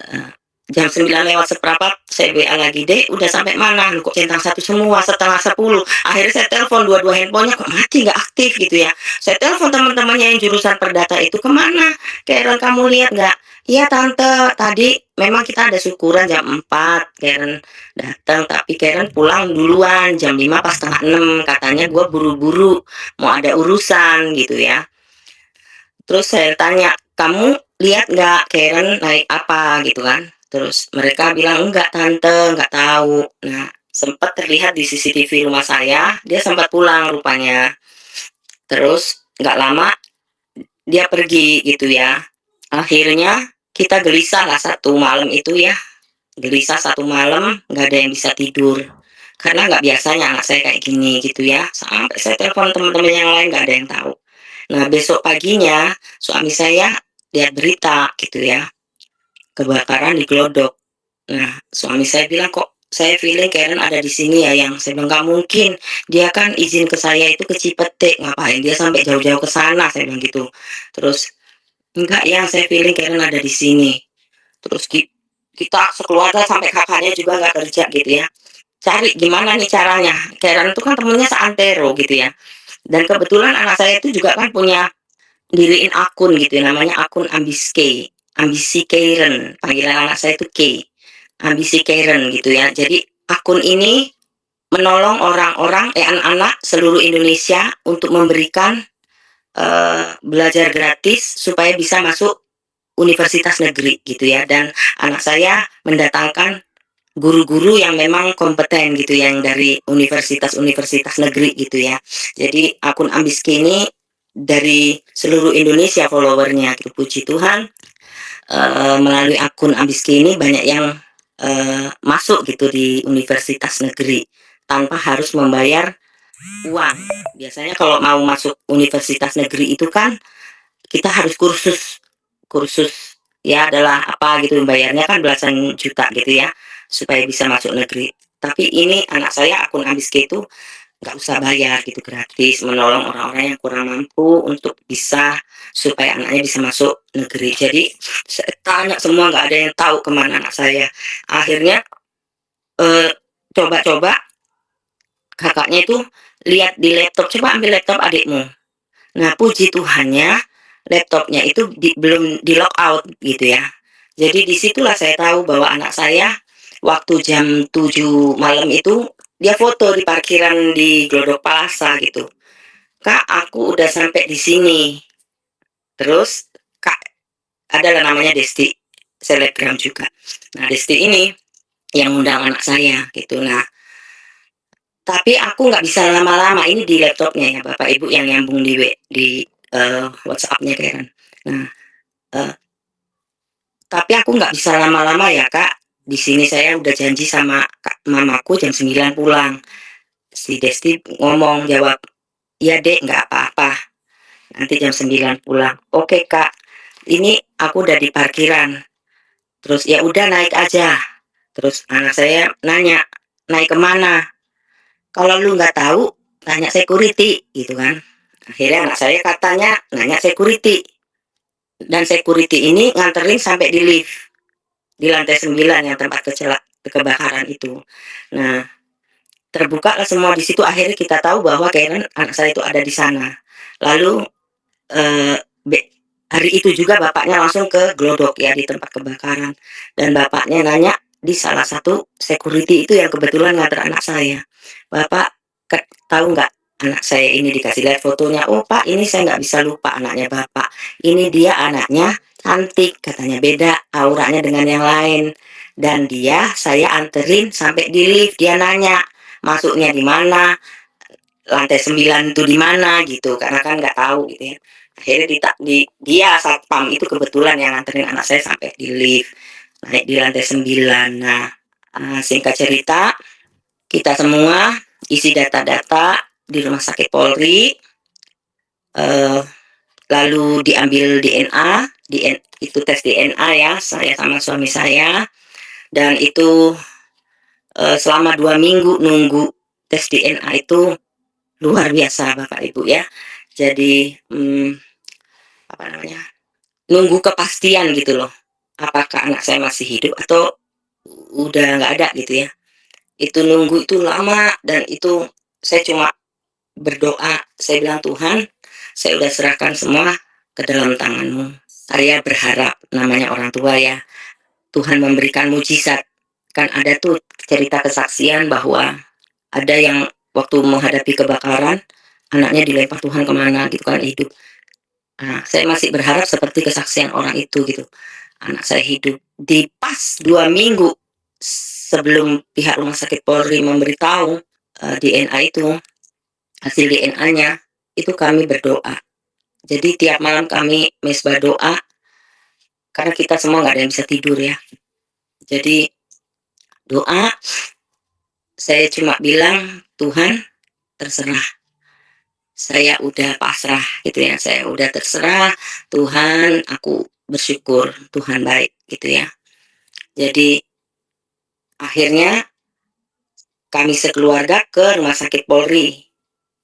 eh, jam 9 lewat seperempat saya WA lagi, Dek udah sampai mana? Lu kok centang satu semua, setengah 10. Akhirnya saya telepon dua-dua handphonenya kok mati nggak aktif gitu ya. Saya telepon teman-temannya yang jurusan perdata itu, kemana Karen, kamu lihat nggak? Iya tante, tadi memang kita ada syukuran jam 4 Karen datang, tapi Karen pulang duluan jam 5 pas setengah 6, katanya gue buru-buru mau ada urusan gitu ya. Terus saya tanya, kamu lihat nggak Karen naik apa gitu kan? Terus mereka bilang enggak tante, nggak tahu. Nah, sempat terlihat di CCTV rumah saya, dia sempat pulang rupanya. Terus nggak lama dia pergi gitu ya. Akhirnya kita gelisah lah satu malam itu ya. Gelisah satu malam, nggak ada yang bisa tidur. Karena nggak biasanya anak saya kayak gini gitu ya. Sampai saya telepon teman-teman yang lain nggak ada yang tahu. Nah, besok paginya suami saya lihat berita gitu ya, kebakaran di Glodok. Nah, suami saya bilang, kok saya feeling Karen ada di sini ya, yang saya bilang nggak mungkin. Dia kan izin ke saya itu ke Cipete, ngapain dia sampai jauh-jauh ke sana, saya bilang gitu. Terus enggak ya, saya feeling Karen ada di sini. Terus kita sekeluarga sampai kakaknya juga nggak kerja gitu ya. Cari gimana nih caranya. Karen itu kan temennya seantero gitu ya. Dan kebetulan anak saya itu juga kan punya diriin akun gitu ya, namanya akun Ambiske, Ambisi Karen, panggilan anak saya itu K, Ambisi Karen gitu ya. Jadi akun ini menolong orang-orang, anak-anak seluruh Indonesia untuk memberikan belajar gratis supaya bisa masuk universitas negeri gitu ya. Dan anak saya mendatangkan guru-guru yang memang kompeten gitu, yang dari universitas-universitas negeri gitu ya. Jadi akun Ambiski ini dari seluruh Indonesia followernya gitu. Puji Tuhan, melalui akun Ambiski ini banyak yang masuk gitu di universitas negeri tanpa harus membayar uang. Biasanya kalau mau masuk universitas negeri itu kan kita harus kursus ya, adalah apa gitu, bayarnya kan belasan juta gitu ya supaya bisa masuk negeri. Tapi ini anak saya akun Ambiske itu nggak usah bayar gitu, gratis, menolong orang-orang yang kurang mampu untuk bisa supaya anaknya bisa masuk negeri. Jadi saya tanya semua, nggak ada yang tahu kemana anak saya. Akhirnya eh, coba-coba kakaknya itu lihat di laptop, coba ambil laptop adikmu. Nah, puji Tuhannya laptopnya itu belum di lock out gitu ya. Jadi disitulah saya tahu bahwa anak saya waktu jam 7 malam itu dia foto di parkiran di Glodok Plaza gitu. Kak, aku udah sampai di sini. Terus Kak, adalah namanya Desti, selebgram juga. Nah, Desti ini yang undang anak saya gitu. Nah, tapi aku nggak bisa lama-lama, ini di laptopnya ya Bapak Ibu yang nyambung di WhatsApp-nya kan. Nah, eh, tapi aku nggak bisa lama-lama ya Kak. Di sini saya udah janji sama mamaku jam 9 pulang. Si Desti ngomong, jawab, iya Dek nggak apa-apa. Nanti jam 9 pulang. Oke Kak, ini aku udah di parkiran. Terus ya udah naik aja. Terus anak saya nanya, naik kemana? Kalau lu nggak tahu, tanya security gitu kan. Akhirnya anak saya katanya nanya security. Dan security ini nganterin sampai di lift. Di lantai 9 yang tempat kebakaran itu. Nah, terbuka lah semua di situ. Akhirnya kita tahu bahwa Karen anak saya itu ada di sana. Lalu eh, hari itu juga bapaknya langsung ke Glodok ya, di tempat kebakaran. Dan bapaknya nanya di salah satu security itu yang kebetulan nganter anak saya. Bapak tahu nggak anak saya ini dikasih lihat fotonya, "Oh Pak, ini saya nggak bisa lupa anaknya Bapak. Ini dia anaknya cantik," katanya, "beda auranya dengan yang lain." Dan saya anterin sampai di lift, dia nanya, "Masuknya di mana? Lantai 9 itu di mana?" Gitu, karena kan nggak tahu gitu ya. Akhirnya dia satpam itu kebetulan yang nganterin anak saya sampai di lift, naik di lantai 9. Nah, singkat cerita, kita semua isi data-data di rumah sakit Polri, eee, lalu diambil DNA, itu tes DNA ya, saya sama suami saya, dan itu, selama 2 minggu nunggu tes DNA itu luar biasa Bapak Ibu ya. Jadi, apa namanya, nunggu kepastian gitu loh, apakah anak saya masih hidup atau udah nggak ada gitu ya. Itu nunggu itu lama dan itu saya cuma berdoa, saya bilang, "Tuhan, saya udah serahkan semua ke dalam tangan-Mu." Saya berharap, namanya orang tua ya, Tuhan memberikan mujizat. Kan ada tuh cerita kesaksian bahwa ada yang waktu menghadapi kebakaran, anaknya dilempar Tuhan kemana gitu kan, hidup. Nah, saya masih berharap seperti kesaksian orang itu gitu. Anak saya hidup. Di pas 2 minggu sebelum pihak rumah sakit Polri memberitahu, DNA itu, hasil DNA-nya, itu kami berdoa. Jadi tiap malam kami mezbah doa, karena kita semua nggak ada yang bisa tidur ya. Jadi doa, saya cuma bilang, "Tuhan, terserah. Saya udah pasrah," gitu ya. "Saya udah terserah, Tuhan, aku bersyukur, Tuhan baik," gitu ya. Jadi akhirnya kami sekeluarga ke rumah sakit Polri.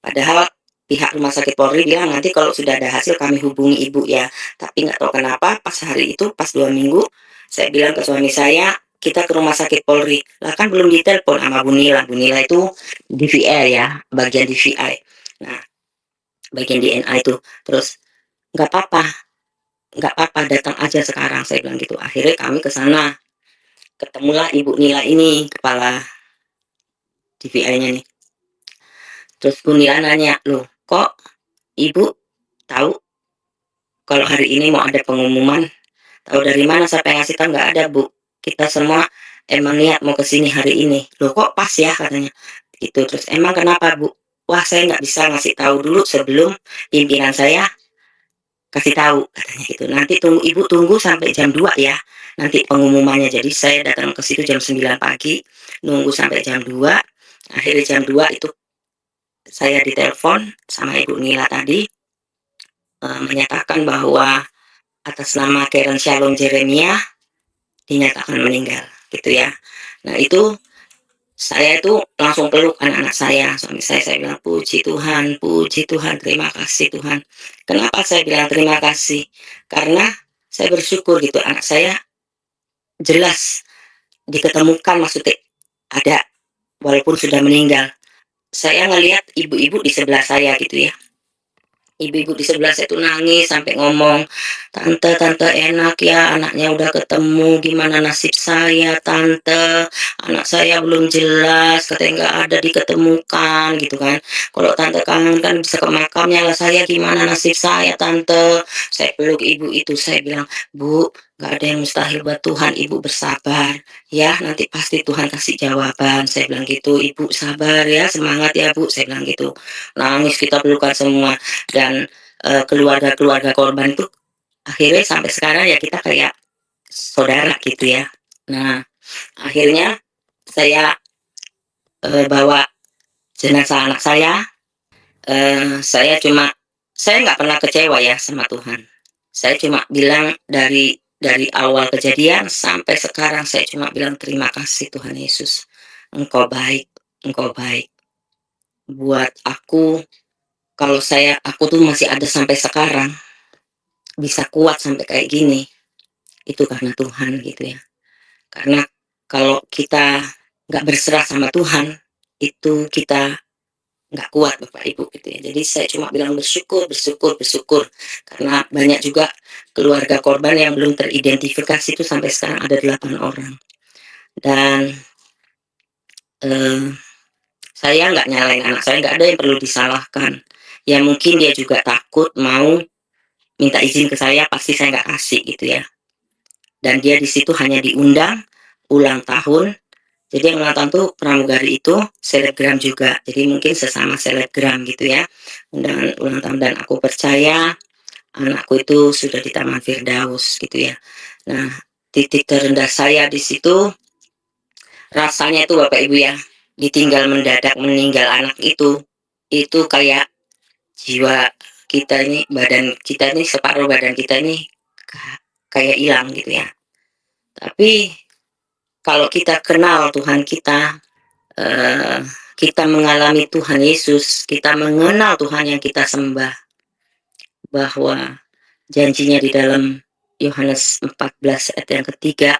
Padahal pihak rumah sakit Polri bilang, "Nanti kalau sudah ada hasil kami hubungi ibu ya." Tapi nggak tahu kenapa pas hari itu, pas 2 minggu, saya bilang ke suami saya, "Kita ke rumah sakit Polri." Lah kan belum ditelepon sama Bu Nila. Bu Nila itu DVR ya, bagian DVI. Nah, bagian DNA itu. Terus, "Nggak apa-apa, nggak apa-apa, datang aja sekarang," saya bilang gitu. Akhirnya kami ke sana. Ketemulah Ibu Nila ini, kepala DVI-nya nih. Terus Bu Nila nanya, "Loh, kok Ibu tahu kalau hari ini mau ada pengumuman?" "Tahu dari mana? Siapa yang ngasih tahu?" "Nggak ada, Bu. Kita semua emang niat mau ke sini hari ini." "Loh, kok pas ya?" katanya. Gitu. Terus, "Emang kenapa, Bu?" "Wah, saya nggak bisa ngasih tahu dulu sebelum pimpinan saya kasih tahu," katanya gitu. "Nanti Ibu tunggu sampai jam 2 ya, nanti pengumumannya." Jadi saya datang ke situ jam 9 pagi, nunggu sampai jam 2. Akhirnya jam 2 itu saya ditelepon sama Ibu Nila tadi, menyatakan bahwa atas nama Karen Shalom Jeremia dinyatakan meninggal, gitu ya. Nah itu, saya itu langsung peluk anak-anak suami saya bilang, puji Tuhan, terima kasih Tuhan." Kenapa saya bilang terima kasih? Karena saya bersyukur gitu, anak saya jelas diketemukan, maksudnya ada, walaupun sudah meninggal. Saya ngelihat ibu-ibu di sebelah saya gitu ya. Ibu-ibu di sebelah saya tuh nangis sampai ngomong, "Tante, tante enak ya anaknya udah ketemu, gimana nasib saya Tante, anak saya belum jelas, katanya nggak ada diketemukan," gitu kan. "Kalau Tante kangen kan bisa ke makamnya, lah saya gimana nasib saya Tante." Saya peluk ibu itu, saya bilang, "Bu, nggak ada yang mustahil buat Tuhan, Ibu bersabar, ya nanti pasti Tuhan kasih jawaban," saya bilang gitu. "Ibu sabar ya, semangat ya Bu," saya bilang gitu. Nangis kita pelukan semua. Dan, keluarga-keluarga korban itu akhirnya sampai sekarang ya kita kayak saudara gitu ya. Nah, akhirnya saya, bawa jenazah anak saya nggak pernah kecewa ya sama Tuhan. Saya cuma bilang dari awal kejadian sampai sekarang saya cuma bilang, "Terima kasih Tuhan Yesus, Engkau baik, Engkau baik." Buat aku tuh masih ada sampai sekarang, bisa kuat sampai kayak gini, itu karena Tuhan gitu ya. Karena kalau kita nggak berserah sama Tuhan, itu kita nggak kuat Bapak Ibu gitu ya. Jadi saya cuma bilang bersyukur, bersyukur, bersyukur. Karena banyak juga keluarga korban yang belum teridentifikasi itu sampai sekarang ada 8 orang. Dan, eee, Saya nggak nyalain anak saya, nggak ada yang perlu disalahkan. Ya mungkin dia juga takut mau minta izin ke saya, pasti saya nggak kasih gitu ya. Dan dia di situ hanya diundang ulang tahun. Jadi yang ulang tahun tuh pramugari itu selebgram juga. Jadi mungkin sesama selebgram gitu ya. Undangan ulang tahun dan aku percaya anakku itu sudah di Taman Firdaus gitu ya. Nah, titik terendah saya di situ rasanya itu Bapak Ibu ya, ditinggal mendadak meninggal anak itu kayak jiwa kita ini, badan kita ini, separuh badan kita ini kayak hilang gitu ya. Tapi kalau kita kenal Tuhan kita, eh, kita mengalami Tuhan Yesus, kita mengenal Tuhan yang kita sembah, bahwa janjinya di dalam Yohanes 14 ayat yang ketiga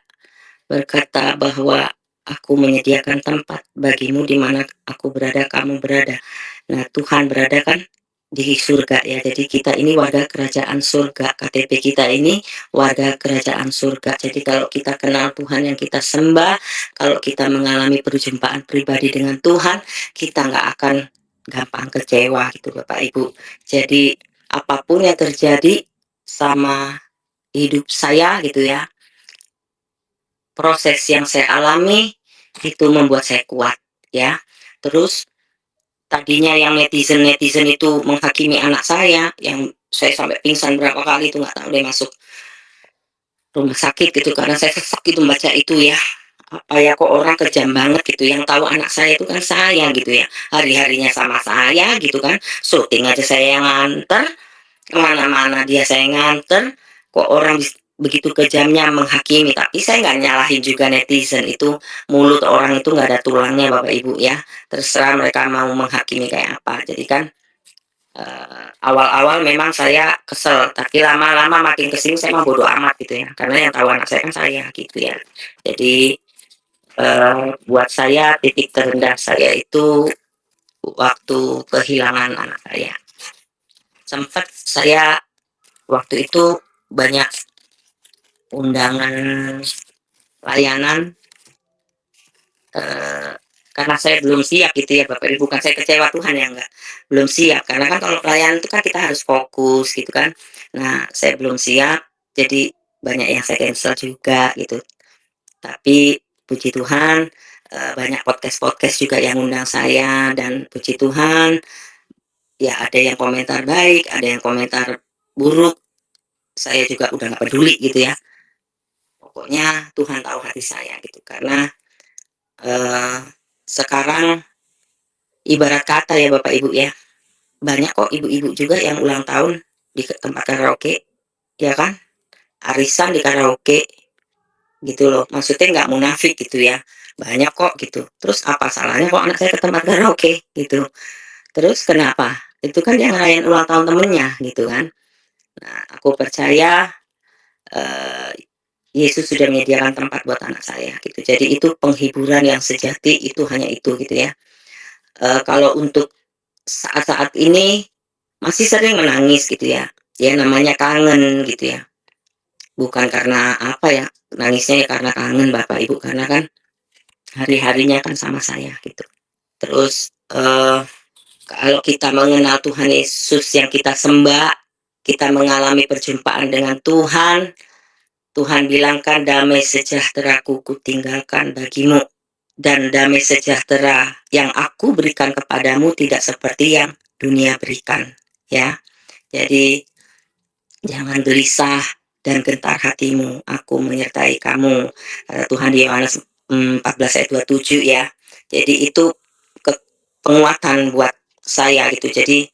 berkata bahwa aku menyediakan tempat bagimu di mana aku berada, kamu berada. Nah, Tuhan berada kan di surga ya. Jadi kita ini warga kerajaan surga. KTP kita ini warga kerajaan surga. Jadi kalau kita kenal Tuhan yang kita sembah, kalau kita mengalami perjumpaan pribadi dengan Tuhan, kita nggak akan gampang kecewa gitu Bapak Ibu. Jadi apapun yang terjadi sama hidup saya gitu ya, proses yang saya alami itu membuat saya kuat ya. Terus tadinya yang netizen itu menghakimi anak saya, yang saya sampai pingsan berapa kali itu, nggak tahu deh masuk rumah sakit gitu karena saya sesak gitu baca itu ya. Apa ya, kok orang kejam banget gitu, yang tahu anak saya itu kan saya gitu ya, hari-harinya sama saya gitu kan, syuting aja saya yang nganter, kemana-mana dia saya nganter, kok orang begitu kejamnya menghakimi. Tapi saya nggak nyalahin juga netizen itu, mulut orang itu nggak ada tulangnya Bapak Ibu ya, terserah mereka mau menghakimi kayak apa. Jadi kan awal-awal memang saya kesel, tapi lama-lama makin kesini saya mau bodo amat gitu ya, karena yang tahu anak saya kan saya gitu ya. Jadi buat saya titik terendah saya itu waktu kehilangan anak saya. Sempat saya waktu itu banyak undangan layanan, eee, karena saya belum siap gitu ya Bapak Ibu, bukan saya kecewa Tuhan ya, enggak, belum siap. Karena kan kalau pelayanan itu kan kita harus fokus gitu kan. Nah, saya belum siap, jadi banyak yang saya cancel juga gitu. Tapi puji Tuhan, banyak podcast-podcast juga yang undang saya, dan puji Tuhan, ya ada yang komentar baik, ada yang komentar buruk, saya juga udah nggak peduli gitu ya. Pokoknya Tuhan tahu hati saya gitu, karena Eee, sekarang ibarat kata ya Bapak Ibu ya, banyak kok ibu-ibu juga yang ulang tahun di tempat karaoke, ya kan, arisan di karaoke gitu loh, maksudnya nggak munafik gitu ya, banyak kok gitu. Terus apa salahnya kok anak saya ke tempat karaoke gitu, terus kenapa? Itu kan dia ngerayain ulang tahun temennya gitu kan. Nah, aku percaya, eee, Yesus sudah menyediakan tempat buat anak saya gitu, jadi itu penghiburan yang sejati itu hanya itu gitu ya. Kalau untuk saat-saat ini masih sering menangis gitu ya, ya namanya kangen gitu ya, bukan karena apa ya, nangisnya ya karena kangen Bapak Ibu, karena kan hari-harinya kan sama saya gitu. Terus, kalau kita mengenal Tuhan Yesus yang kita sembah, kita mengalami perjumpaan dengan Tuhan, Tuhan bilang kan, "Damai sejahtera-Ku kutinggalkan bagimu, dan damai sejahtera yang Aku berikan kepadamu tidak seperti yang dunia berikan." Ya. Jadi jangan gelisah dan gentar hatimu, Aku menyertai kamu. Tuhan di Yohanes 14 ayat 27 ya. Jadi itu ke penguatan buat saya gitu. Jadi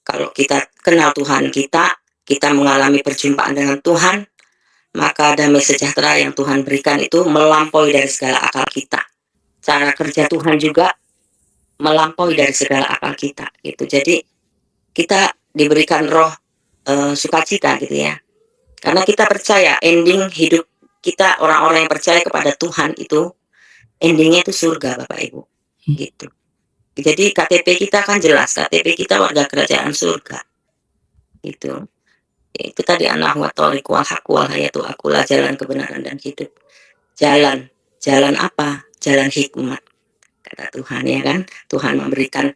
kalau kita kenal Tuhan kita, kita mengalami perjumpaan dengan Tuhan, maka damai sejahtera yang Tuhan berikan itu melampaui dari segala akal kita. Cara kerja Tuhan juga melampaui dari segala akal kita gitu. Jadi kita diberikan roh sukacita gitu ya. Karena kita percaya ending hidup kita, orang-orang yang percaya kepada Tuhan itu endingnya itu surga Bapak Ibu, gitu. Jadi KTP kita kan jelas, KTP kita warga kerajaan surga, gitu. Itu tadi anak wa thoriq wal haq wal hayatu, akulah jalan kebenaran dan hidup. Jalan, jalan apa? Jalan hikmat. kata Tuhan ya kan. Tuhan memberikan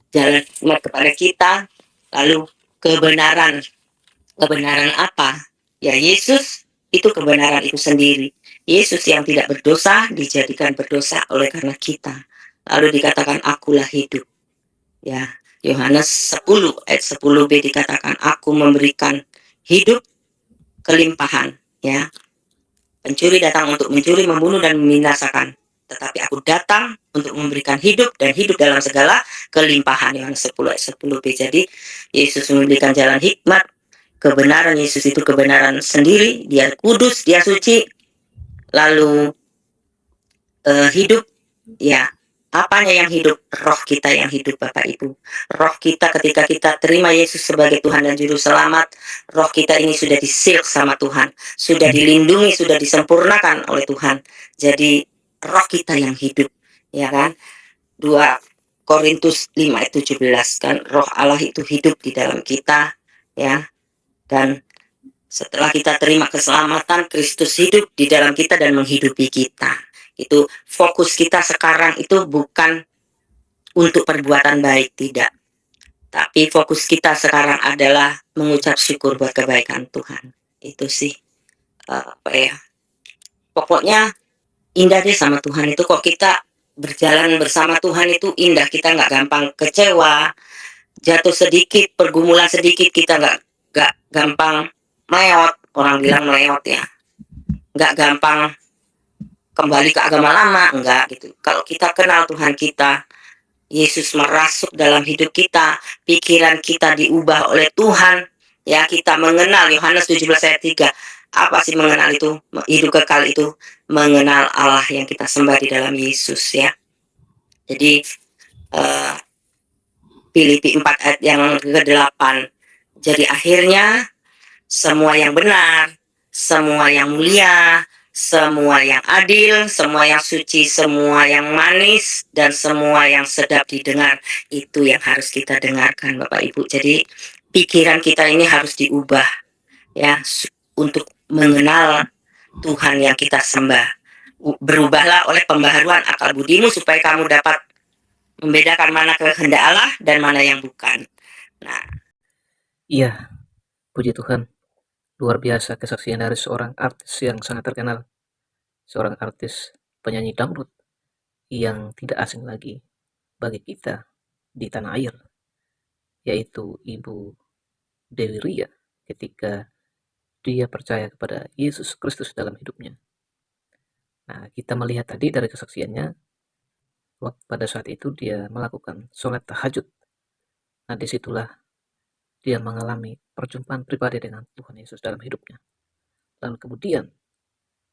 jalan hikmat kepada kita, lalu kebenaran. Kebenaran apa? Ya Yesus itu kebenaran itu sendiri. Yesus yang tidak berdosa dijadikan berdosa oleh karena kita. Lalu dikatakan akulah hidup. Ya, Yohanes 10 ayat 10b dikatakan aku memberikan hidup kelimpahan, ya. Pencuri datang untuk mencuri, membunuh dan membinasakan. Tetapi aku datang untuk memberikan hidup dan hidup dalam segala kelimpahan. Yohanes 10 ayat 10b. Jadi Yesus memberikan jalan hikmat, kebenaran. Yesus itu kebenaran sendiri, dia kudus, dia suci, lalu hidup, ya. Apanya yang hidup? Roh kita yang hidup, Bapak Ibu. Roh kita ketika kita terima Yesus sebagai Tuhan dan Juru Selamat, roh kita ini sudah disil sama Tuhan, sudah dilindungi, sudah disempurnakan oleh Tuhan. Jadi roh kita yang hidup, ya kan? 2 Korintus 5 ayat 17 kan, roh Allah itu hidup di dalam kita, ya. Dan setelah kita terima keselamatan, Kristus hidup di dalam kita dan menghidupi kita. Itu fokus kita sekarang itu bukan untuk perbuatan baik, tidak. Tapi fokus kita sekarang adalah mengucap syukur buat kebaikan Tuhan. Itu sih apa ya? Pokoknya indah deh sama Tuhan itu. Kok kita berjalan bersama Tuhan itu indah. Kita nggak gampang kecewa, jatuh sedikit, pergumulan sedikit kita nggak gampang meleot. Orang bilang meleot ya. Nggak gampang kembali ke agama lama, enggak gitu. Kalau kita kenal Tuhan kita, Yesus merasuk dalam hidup kita, pikiran kita diubah oleh Tuhan, ya kita mengenal. Yohanes 17 ayat 3. Apa sih mengenal itu? Hidup kekal itu mengenal Allah yang kita sembah di dalam Yesus, ya. Jadi Filipi 4 ayat yang ke-8. Jadi akhirnya semua yang benar, semua yang mulia, semua yang adil, semua yang suci, semua yang manis, dan semua yang sedap didengar, itu yang harus kita dengarkan, Bapak Ibu. Jadi pikiran kita ini harus diubah, ya, untuk mengenal Tuhan yang kita sembah. Berubahlah oleh pembaharuan akal budimu supaya kamu dapat membedakan mana kehendak Allah dan mana yang bukan. Nah, Iya, puji Tuhan. Luar biasa kesaksian dari seorang artis yang sangat terkenal. Seorang artis penyanyi dangdut yang tidak asing lagi bagi kita di tanah air, yaitu Ibu Dewi Ria ketika dia percaya kepada Yesus Kristus dalam hidupnya. Nah, kita melihat tadi dari kesaksiannya, pada saat itu dia melakukan sholat tahajud. Nah, disitulah dia mengalami perjumpaan pribadi dengan Tuhan Yesus dalam hidupnya. Lalu kemudian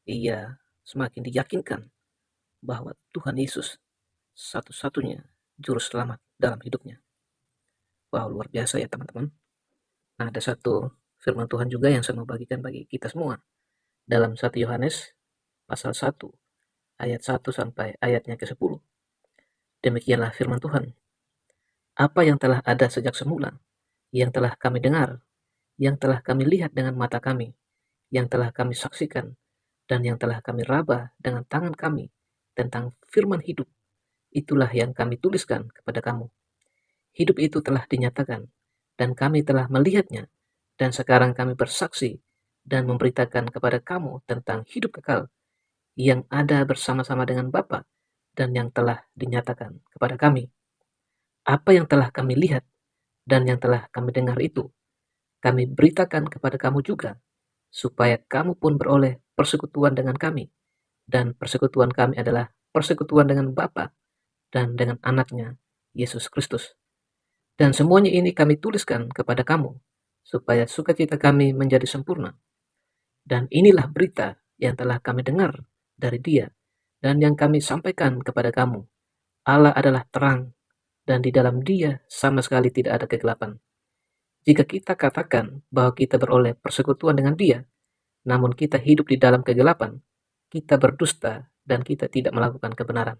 ia semakin diyakinkan bahwa Tuhan Yesus satu-satunya juru selamat dalam hidupnya. Wow, luar biasa ya teman-teman. Nah, ada satu firman Tuhan juga yang saya mau bagikan bagi kita semua. Dalam 1 Yohanes pasal 1 ayat 1 sampai ayatnya ke-10. Demikianlah firman Tuhan. Apa yang telah ada sejak semula, yang telah kami dengar, yang telah kami lihat dengan mata kami, yang telah kami saksikan, dan yang telah kami raba dengan tangan kami tentang firman hidup, itulah yang kami tuliskan kepada kamu. Hidup itu telah dinyatakan, dan kami telah melihatnya, dan sekarang kami bersaksi dan memberitakan kepada kamu tentang hidup kekal yang ada bersama-sama dengan Bapa dan yang telah dinyatakan kepada kami. Apa yang telah kami lihat dan yang telah kami dengar itu, kami beritakan kepada kamu juga, supaya kamu pun beroleh persekutuan dengan kami, dan persekutuan kami adalah persekutuan dengan Bapa dan dengan anaknya, Yesus Kristus. Dan semuanya ini kami tuliskan kepada kamu, supaya sukacita kami menjadi sempurna. Dan inilah berita yang telah kami dengar dari Dia, dan yang kami sampaikan kepada kamu. Allah adalah terang, dan di dalam Dia sama sekali tidak ada kegelapan. Jika kita katakan bahwa kita beroleh persekutuan dengan Dia, namun kita hidup di dalam kegelapan, kita berdusta dan kita tidak melakukan kebenaran.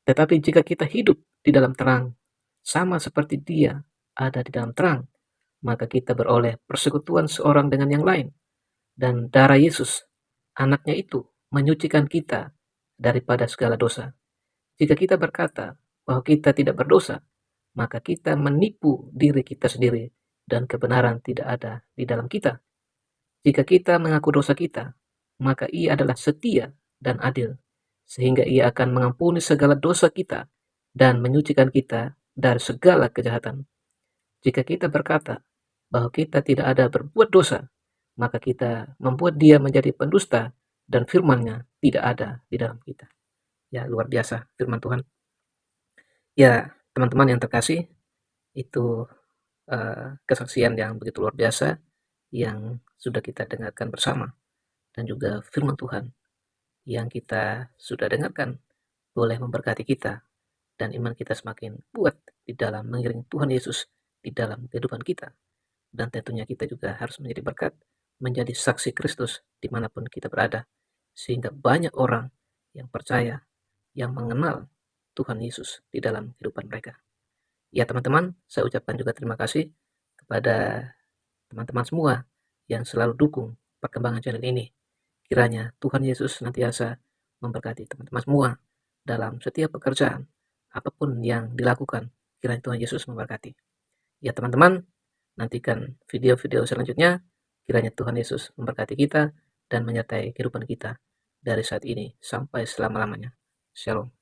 Tetapi jika kita hidup di dalam terang, sama seperti Dia ada di dalam terang, maka kita beroleh persekutuan seorang dengan yang lain. Dan darah Yesus, anaknya itu, menyucikan kita daripada segala dosa. Jika kita berkata bahwa kita tidak berdosa, maka kita menipu diri kita sendiri dan kebenaran tidak ada di dalam kita. Jika kita mengaku dosa kita, maka Ia adalah setia dan adil, sehingga Ia akan mengampuni segala dosa kita dan menyucikan kita dari segala kejahatan. Jika kita berkata bahwa kita tidak ada berbuat dosa, maka kita membuat Dia menjadi pendusta dan firman-Nya tidak ada di dalam kita. Ya, luar biasa firman Tuhan. Ya, teman-teman yang terkasih, itu kesaksian yang begitu luar biasa yang sudah kita dengarkan bersama, dan juga firman Tuhan yang kita sudah dengarkan boleh memberkati kita dan iman kita semakin kuat di dalam mengiring Tuhan Yesus di dalam kehidupan kita. Dan tentunya kita juga harus menjadi berkat, menjadi saksi Kristus dimanapun kita berada, sehingga banyak orang yang percaya, yang mengenal Tuhan Yesus di dalam kehidupan mereka. Ya teman-teman, saya ucapkan juga terima kasih kepada teman-teman semua yang selalu dukung perkembangan channel ini. Kiranya Tuhan Yesus senantiasa memberkati teman-teman semua dalam setiap pekerjaan, apapun yang dilakukan. Kiranya Tuhan Yesus memberkati. Ya teman-teman, nantikan video-video selanjutnya. Kiranya Tuhan Yesus memberkati kita dan menyertai kehidupan kita dari saat ini sampai selama-lamanya. Shalom.